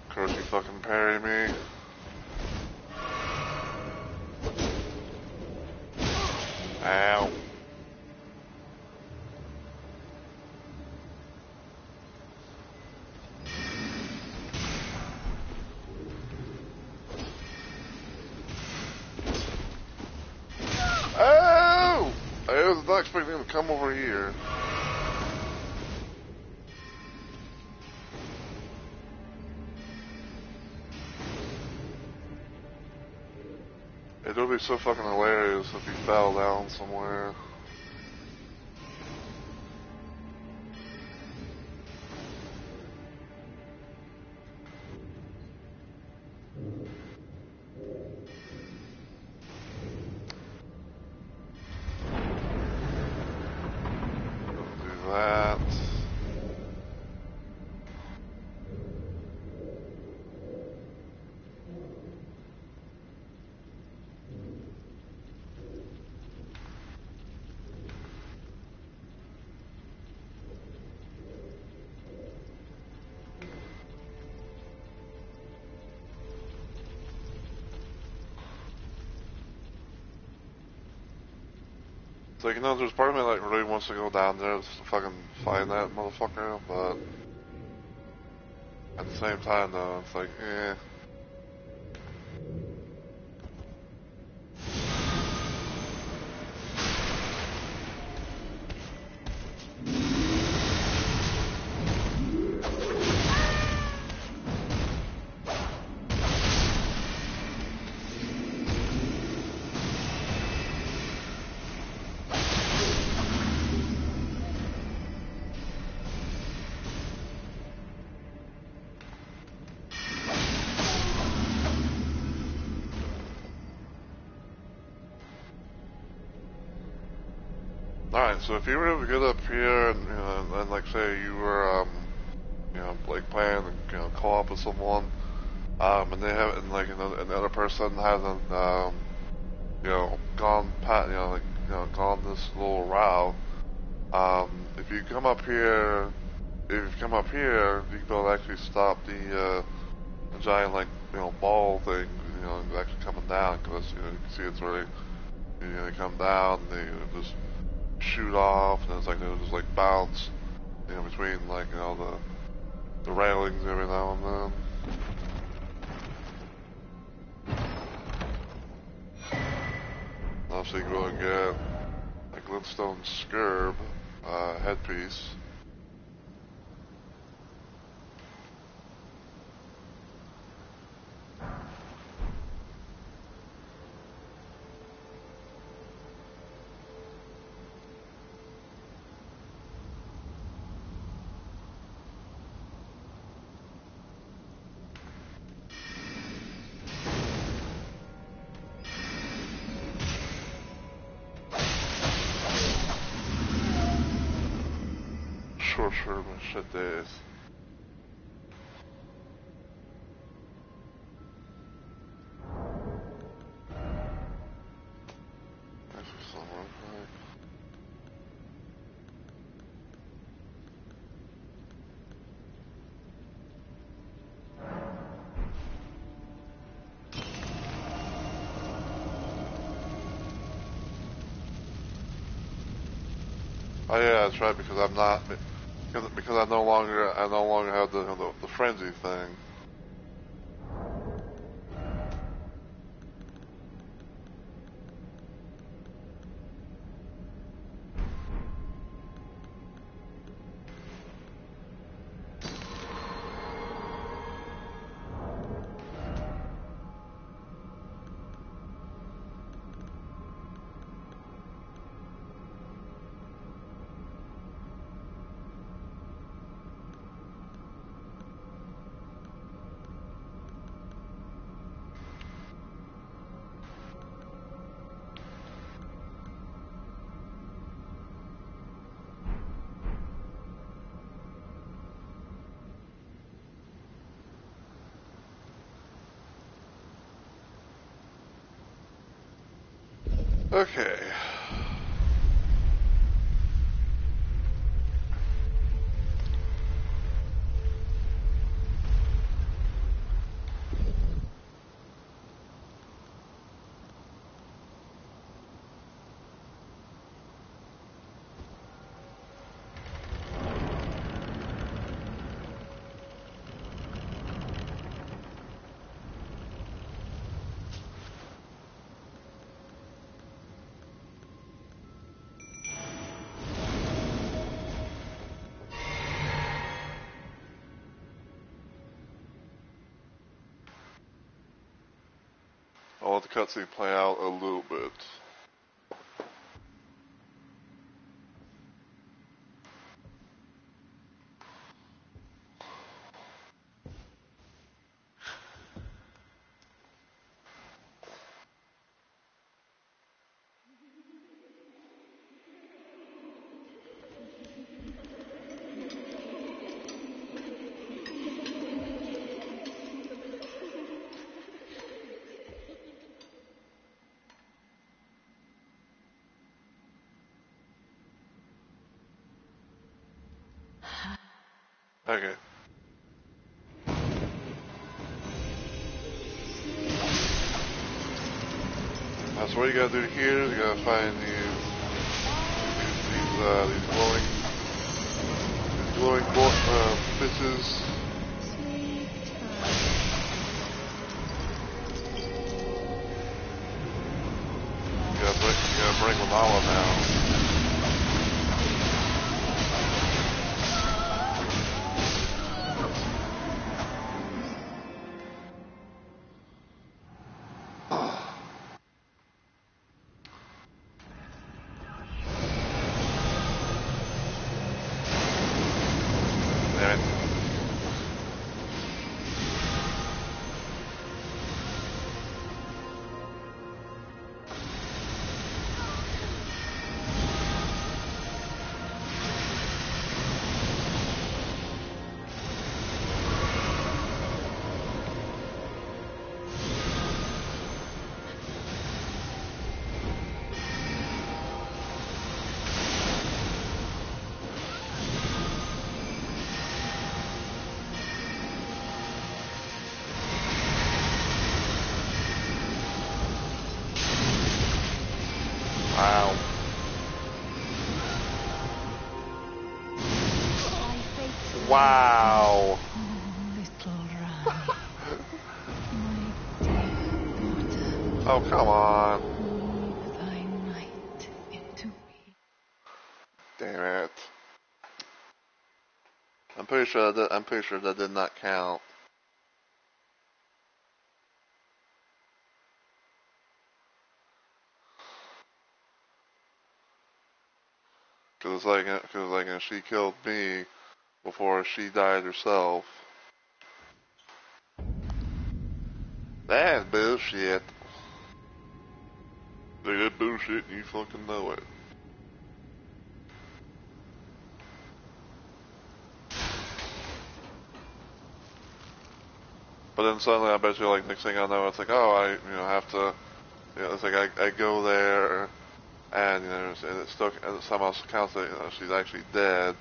Curse you fucking parry me. Ow. expecting him to come over here. It would be so fucking hilarious if he fell down somewhere. Do that. It's like, you know, there's part of me like really wants to go down there just to fucking find that motherfucker, but at the same time though, it's like, eh. Alright, so if you were to get up here and, you know, and like say you were, you know, like playing, you know, co-op with someone, and they have, and like another person hasn't, you know, gone pat, you know, like, you know, gone this little route, if you come up here, you can be able to actually stop the giant, like, you know, ball thing, you know, actually coming down, because, you know, you can see it's really, you know, they come down, and they just shoot off, and it's like they'll just like bounce, you know, between like, you know, the railings every now and then. Also, you can go and get a glintstone scurb headpiece. Sure, but shit days. This is somewhere, right? Oh yeah, that's right, because I'm not, because I no longer have the frenzy thing. Okay. let the cutscene play out a little bit. Okay. That's what you gotta do here. You gotta find these glowing bitches. You gotta bring them all now. Wow. Wow. Little Rani, my dear daughter, Oh, come on. breathe thy might into me. Damn it. I'm pretty sure that did not count. Cause she killed me before she died herself. That's bullshit. That's bullshit and you fucking know it. But then suddenly I bet you like next thing I know it's like, oh, I have to, it's like I go there and and it still and somehow counts that she's actually dead.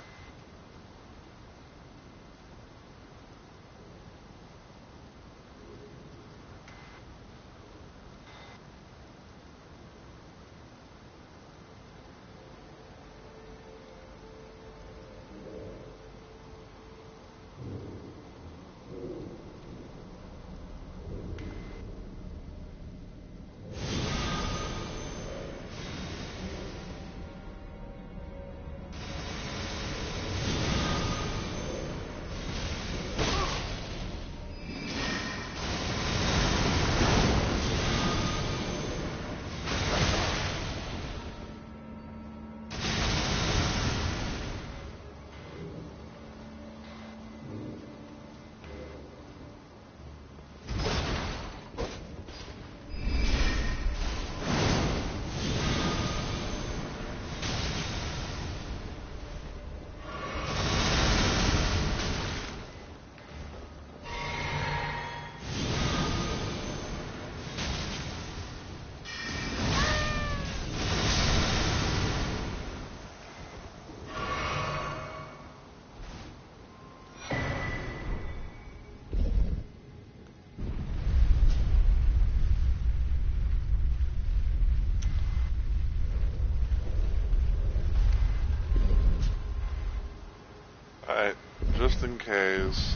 Alright, just in case.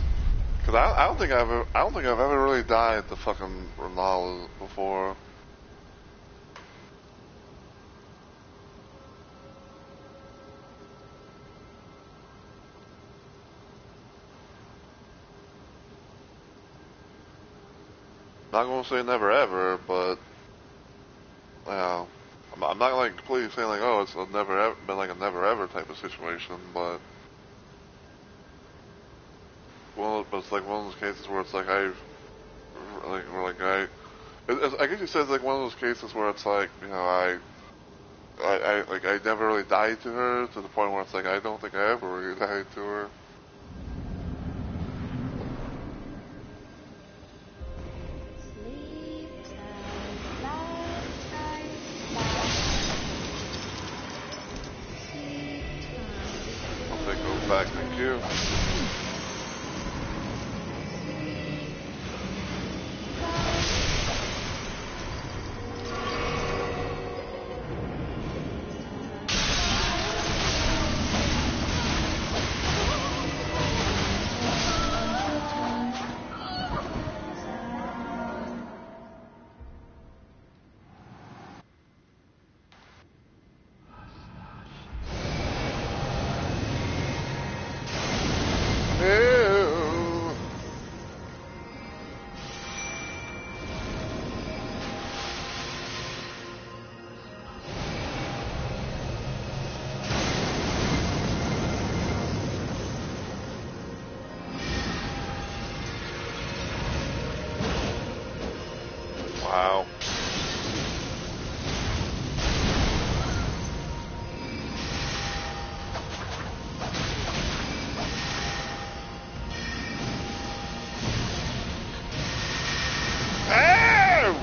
Cause I don't think I've ever really died to fucking Ronaldo before. Not gonna say never ever, but I'm not like completely saying like, oh, it's a never ever, been like a never ever type of situation, but but it's like one of those cases where it's like I guess you said it's like one of those cases where it's like, you know, I never really died to her to the point where it's like I don't think I ever really died to her. I'll take those back, thank you. Ew. Wow. Ew.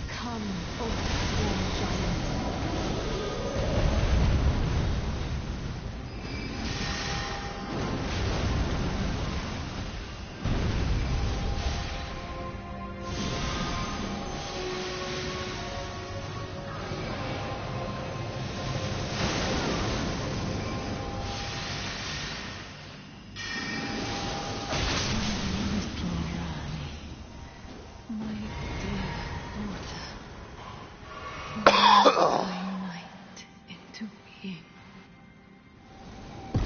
Come, oh warm giant.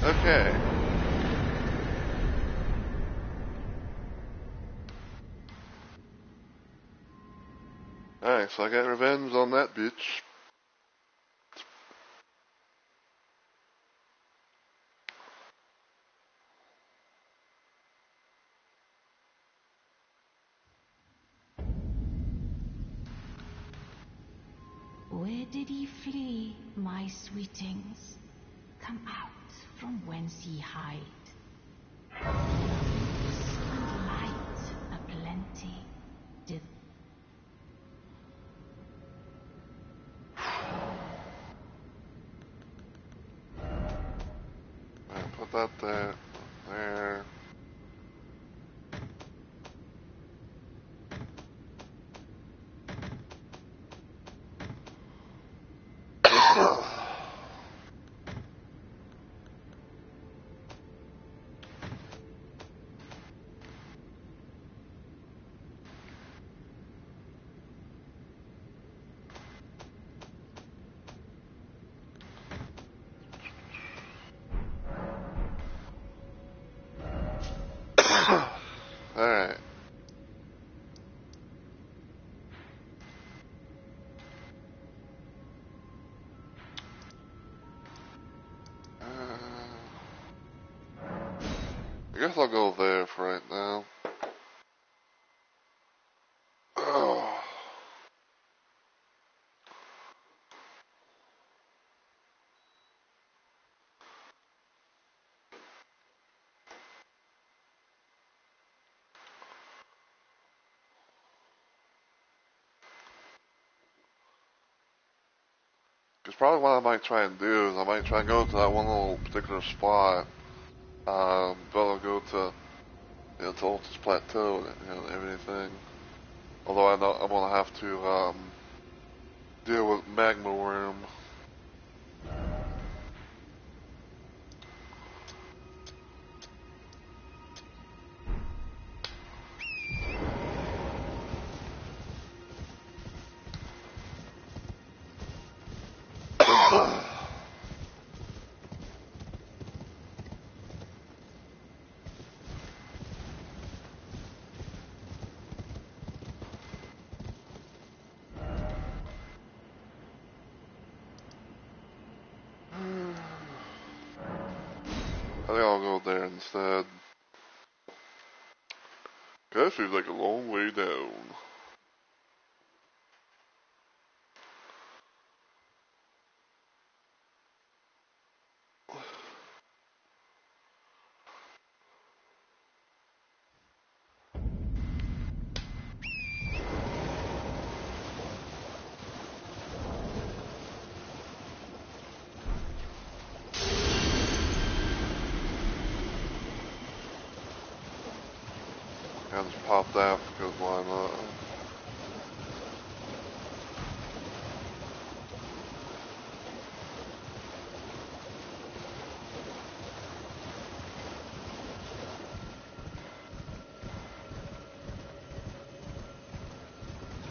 Okay. Alright, so I got revenge on that bitch. Where did he flee, my sweetings? Come out from whence ye hide. Here are books and light aplenty. Did Alright, put that there. There. Alright. I guess I'll go there for right now. Oh. Because probably what I might try and do is I might try and go to that one little particular spot. But I'll go to, you know, to Altus Plateau and, you know, everything. Although I know I'm gonna have to, deal with magma worm. I think I'll go there instead. That seems like a long way down. I'll just pop that because why not?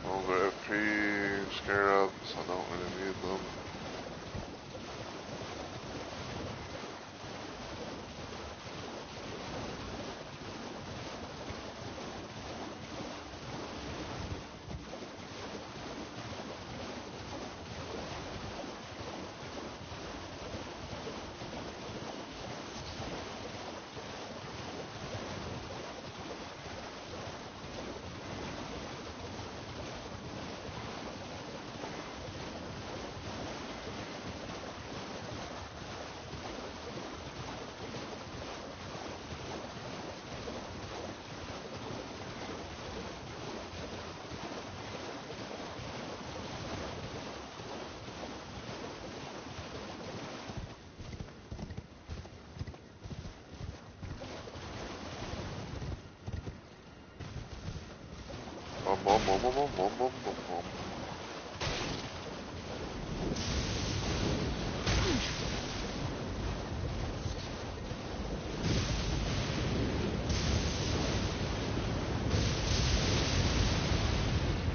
Those are FP scarabs. I don't really need them. Bum, bum, bum, bum, bum, bum, bum, bum, bum.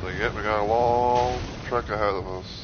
But yet we got a long trek ahead of us.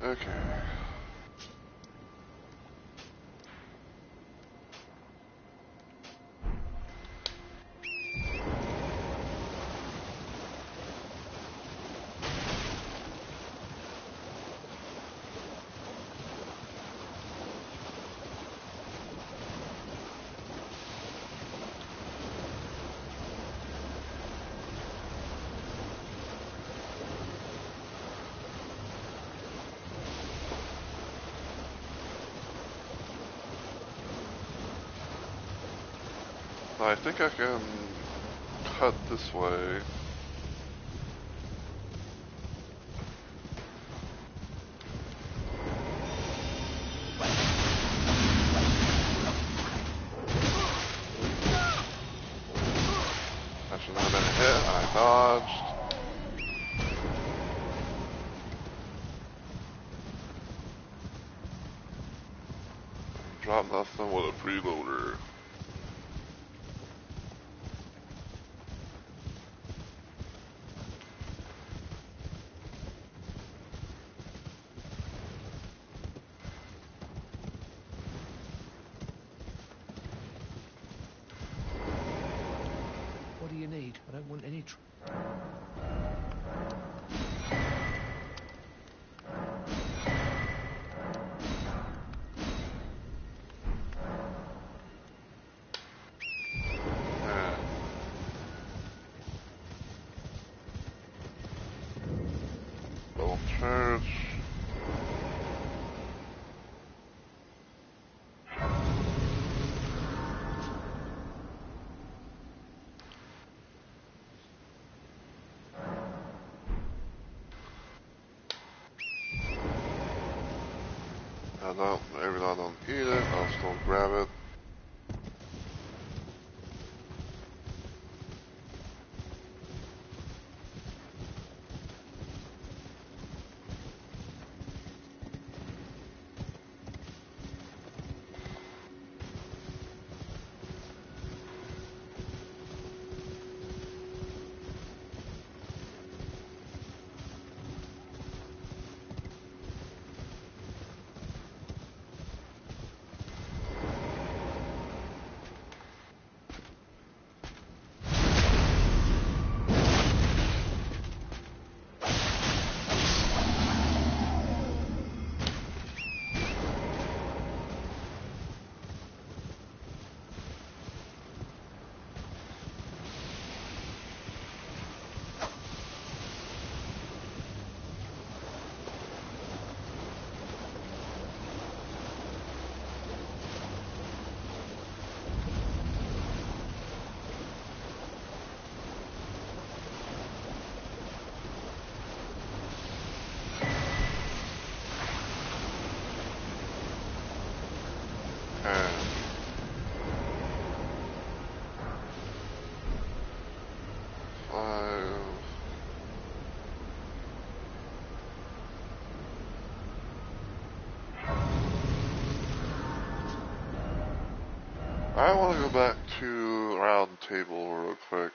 Okay. I think I can cut this way. That should not have been a hit. I dodged. Drop nothing with a preloader. you need. I don't want any Okay. Little church. Even though I don't eat it, I'll still grab it. I want to go back to round table real quick.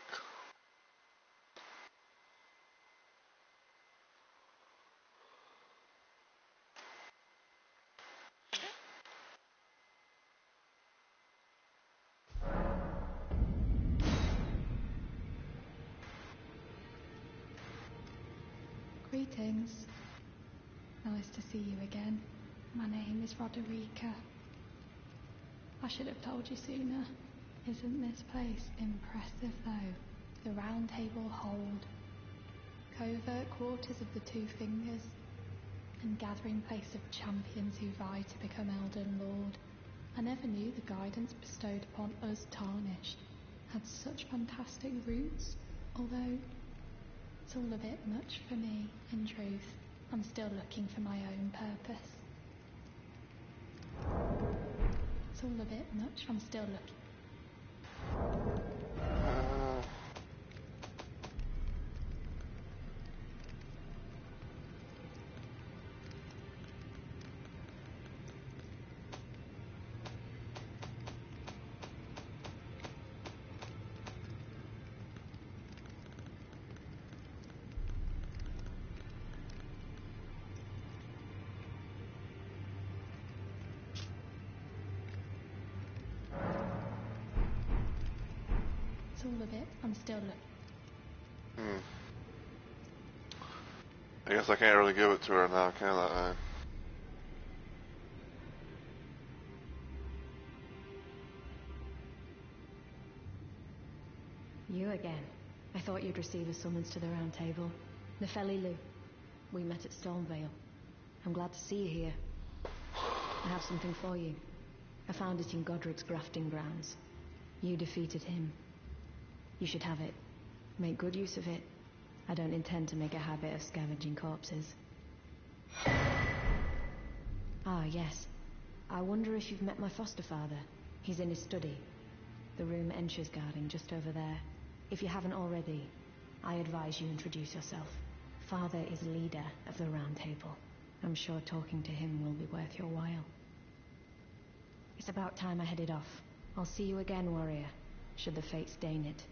Greetings. Nice to see you again. My name is Roderica. I should have told you sooner. Isn't this place impressive though? The Round Table hold, covert quarters of the Two Fingers, and gathering place of champions who vie to become Elden Lord. I never knew the guidance bestowed upon us Tarnished had such fantastic roots, although it's all a bit much for me, in truth. I'm still looking for my own purpose. It's all a bit much, I'm still looking. It's all a bit, I'm still looking. I guess I can't really give it to her now, can I? You again. I thought you'd receive a summons to the Round Table. Nefeli, we met at Stormvale. I'm glad to see you here. I have something for you. I found it in Godric's grafting grounds. You defeated him. You should have it. Make good use of it. I don't intend to make a habit of scavenging corpses. Ah, yes. I wonder if you've met my foster father. He's in his study. The room Ensha's guarding just over there. If you haven't already, I advise you introduce yourself. Father is leader of the Round Table. I'm sure talking to him will be worth your while. It's about time I headed off. I'll see you again, warrior, should the fates deign it.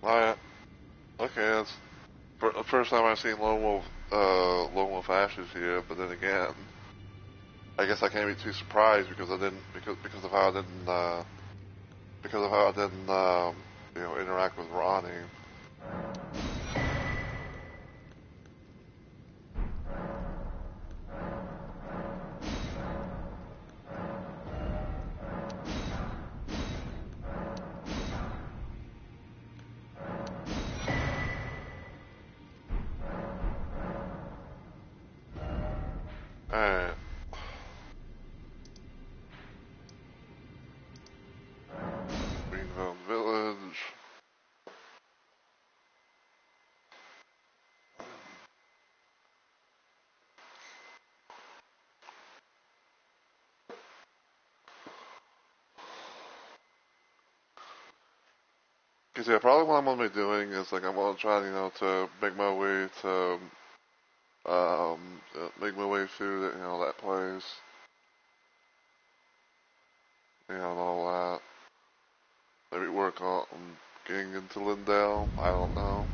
Oh yeah. Okay, that's the first time I've seen Lone Wolf Lone Wolf Ashes here, but then again, I guess I can't be too surprised because I didn't because of how I didn't interact with Ronnie. Alright. Greenville Village. Cause yeah, probably what I'm gonna be doing is like I'm gonna try, to make my way to make my way through that place, and all that. Maybe work on getting into Lindale. I don't know.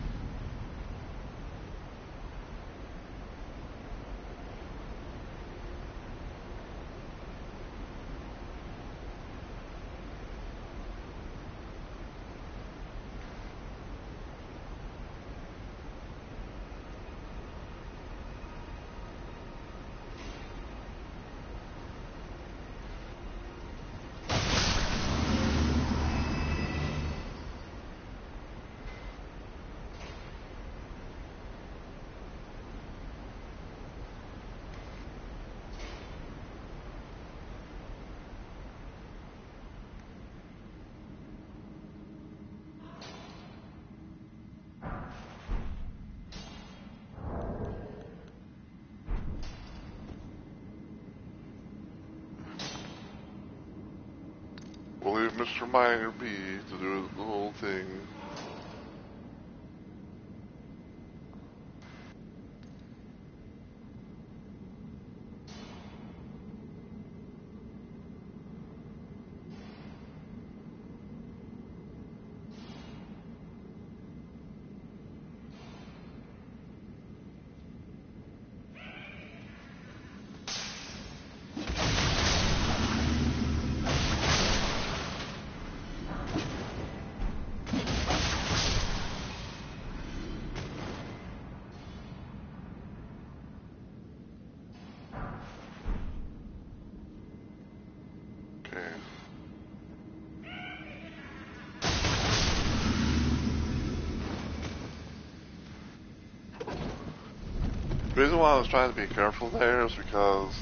We'll leave Mr. Miner be to do the whole thing. Okay. The reason why I was trying to be careful there is because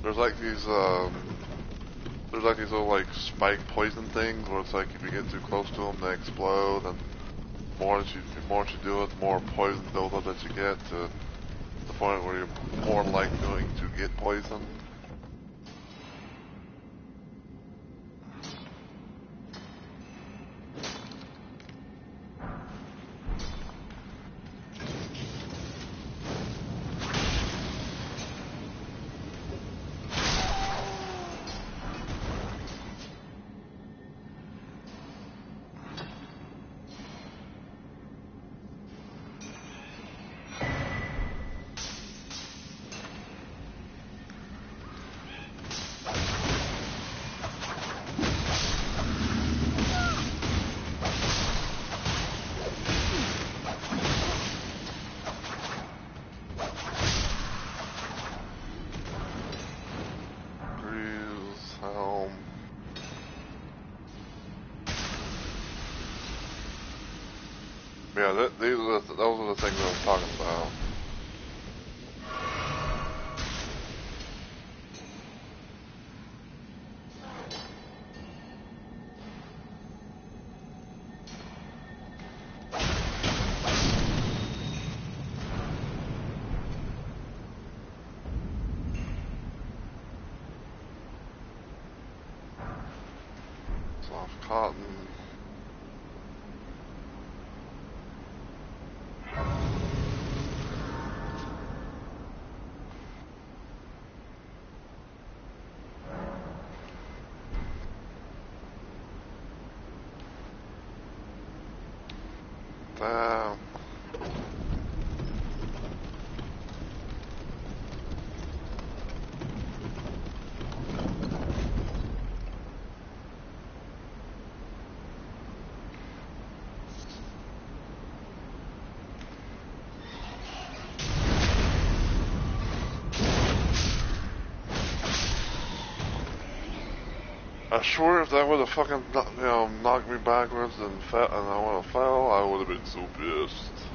there's like these little like spike poison things where it's like if you get too close to them they explode, and the more that you do it, the more poison buildup that you get to the point where you're more likely going to get poisoned. Yeah, those are the things I was talking about. Soft cotton. Damn. I swear if that would have fucking knocked me backwards and I would have fell, I would have been so pissed.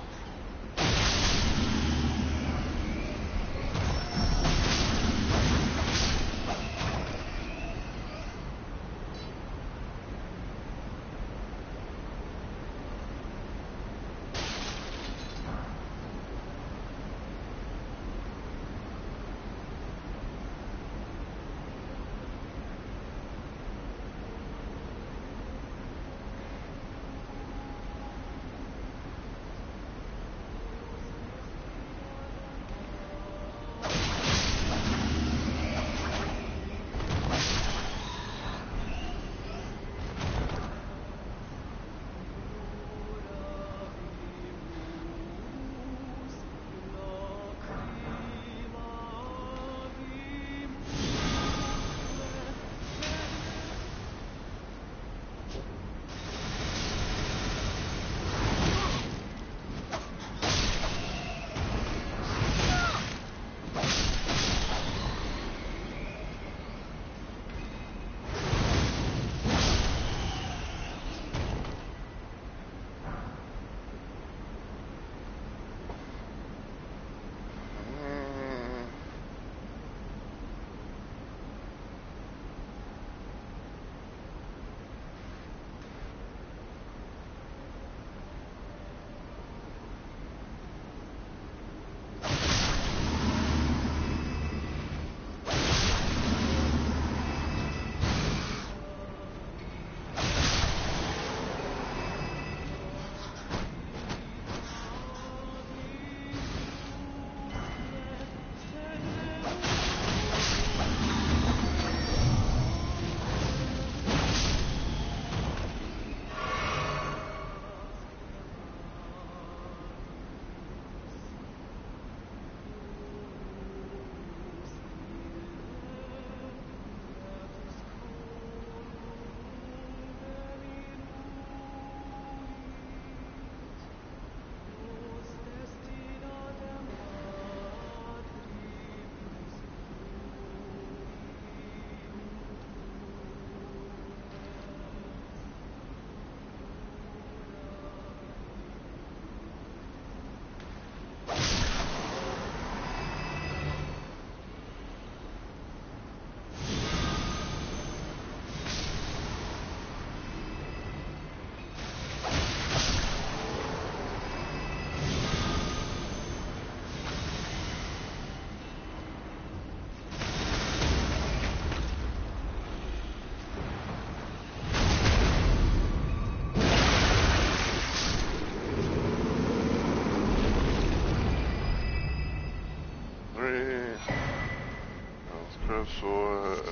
So,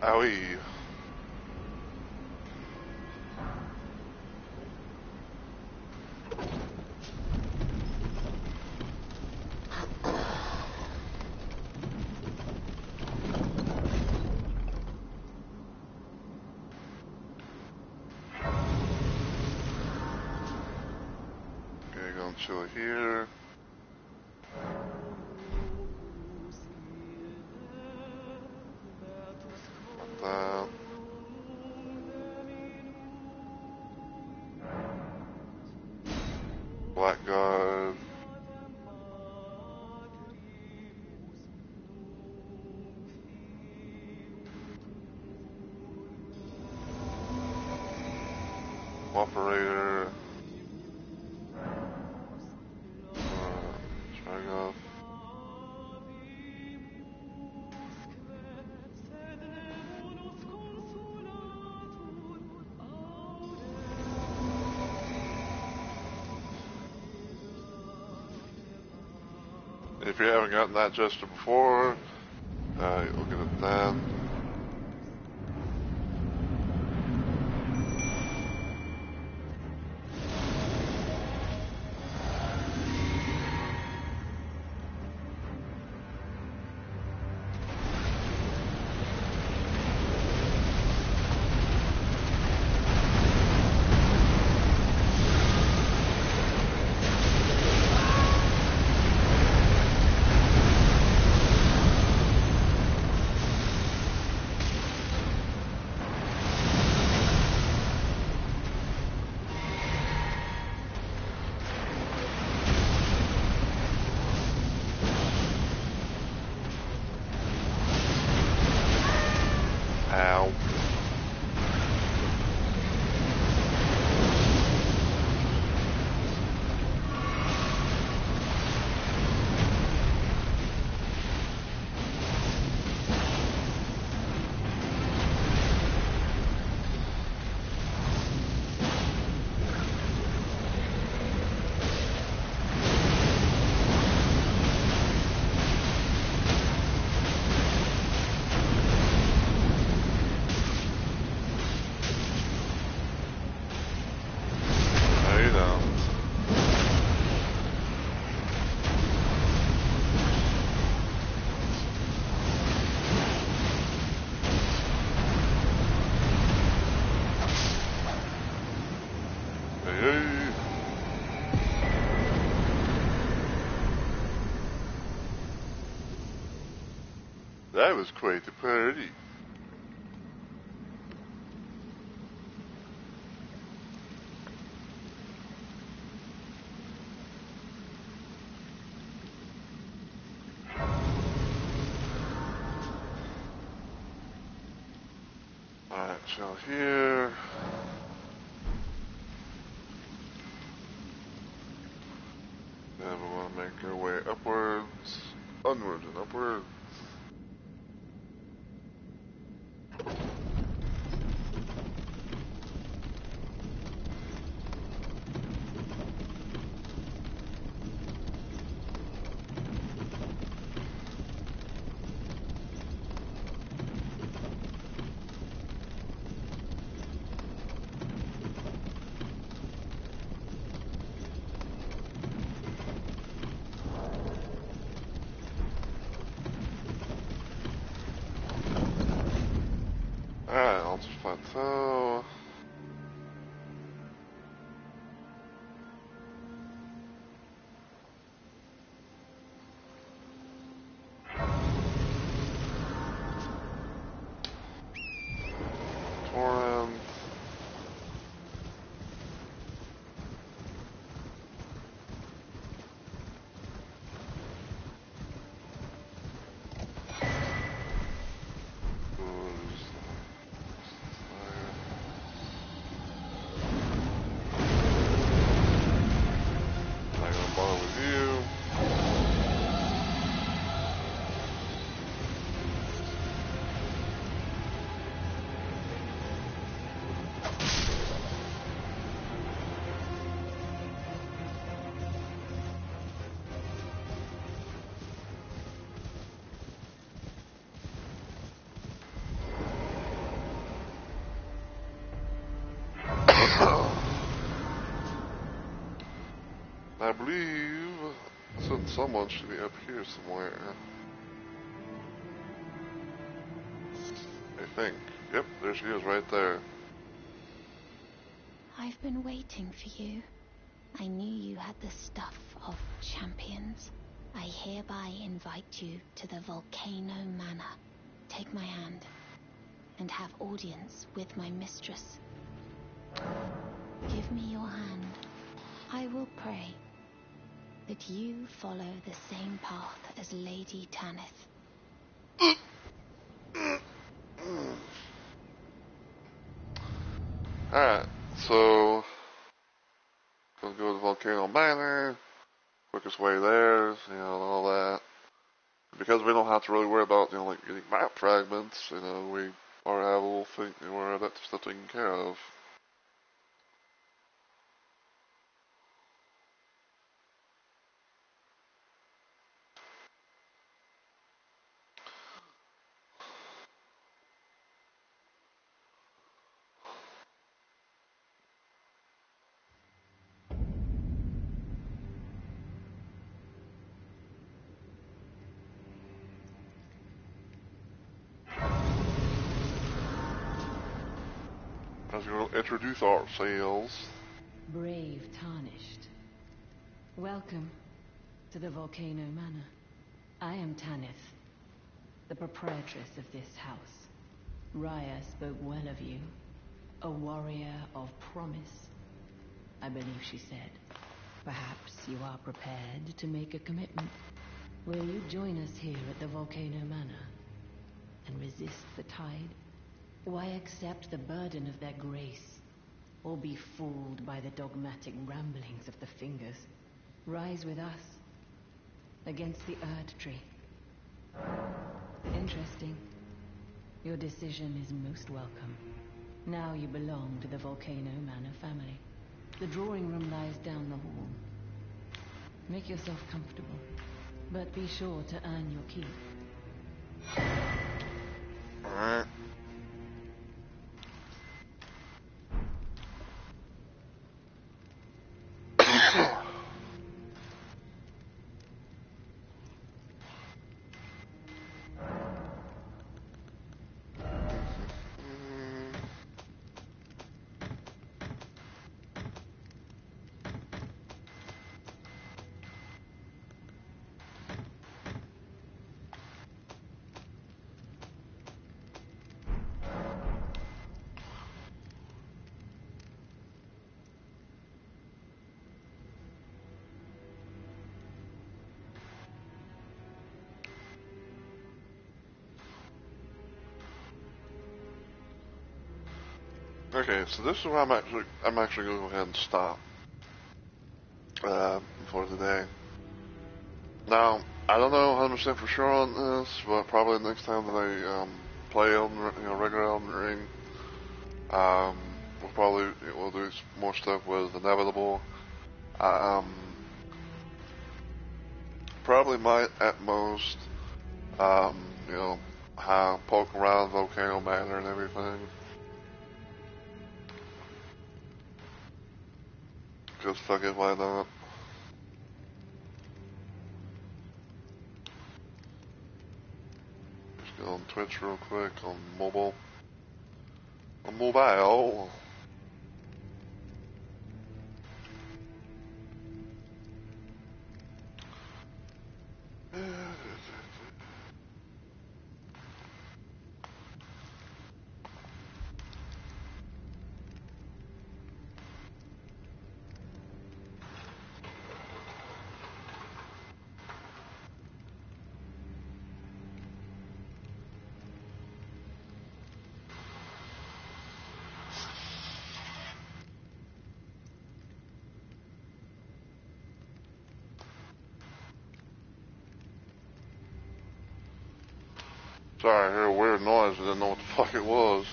owie. Okay, gonna chill here. That. Black God. operator. Dragon. If you haven't gotten that gesture before, you'll get it then. Ow. There you go. Hey. That was quite a party. Alright, chill here. Then we want to make our way upwards, onwards and upwards. Alright, Altus Plateau. Torin. Not gonna bother with you. I believe someone should be up here somewhere. I think. Yep, there she is right there. I've been waiting for you. I knew you had the stuff of champions. I hereby invite you to the Volcano Manor. Take my hand and have audience with my mistress. Give me your hand. I will pray that you follow the same path as Lady Tanith. Alright, so Volcano Manor, quickest way there, all that. Because we don't have to really worry about, like getting map fragments, we already have a little thing where that stuff taken care of. I was going to introduce ourselves. Brave Tarnished. Welcome to the Volcano Manor. I am Tanith, the proprietress of this house. Raya spoke well of you. A warrior of promise, I believe she said. Perhaps you are prepared to make a commitment. Will you join us here at the Volcano Manor and resist the tide? Why accept the burden of their grace, or be fooled by the dogmatic ramblings of the Fingers? Rise with us against the Erd Tree. Interesting. Your decision is most welcome. Now you belong to the Volcano Manor family. The drawing room lies down the hall. Make yourself comfortable, but be sure to earn your keep. Alright. Okay, so this is where I'm actually going to go ahead and stop for today. Now, I don't know 100% for sure on this, but probably next time that I play regular Elden Ring, we'll do more stuff with INevitABLE. Probably might at most, poke around Volcano Manor and everything. Because fuck it, why not? Just go on Twitch real quick on mobile. On mobile. Sorry, I heard a weird noise. I didn't know what the fuck it was.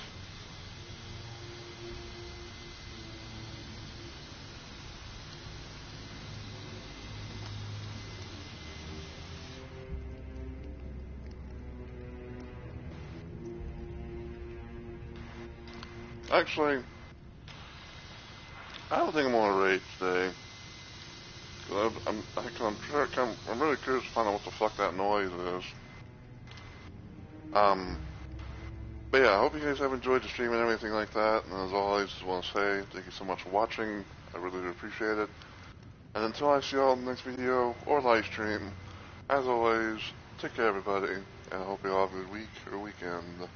Actually, I don't think I'm gonna raid today. I'm really curious to find out what the fuck that noise is. But yeah, I hope you guys have enjoyed the stream and everything like that. And as always, just want to say thank you so much for watching. I really do appreciate it. And until I see you all in the next video or live stream, as always, take care everybody, and I hope you all have a good week or weekend.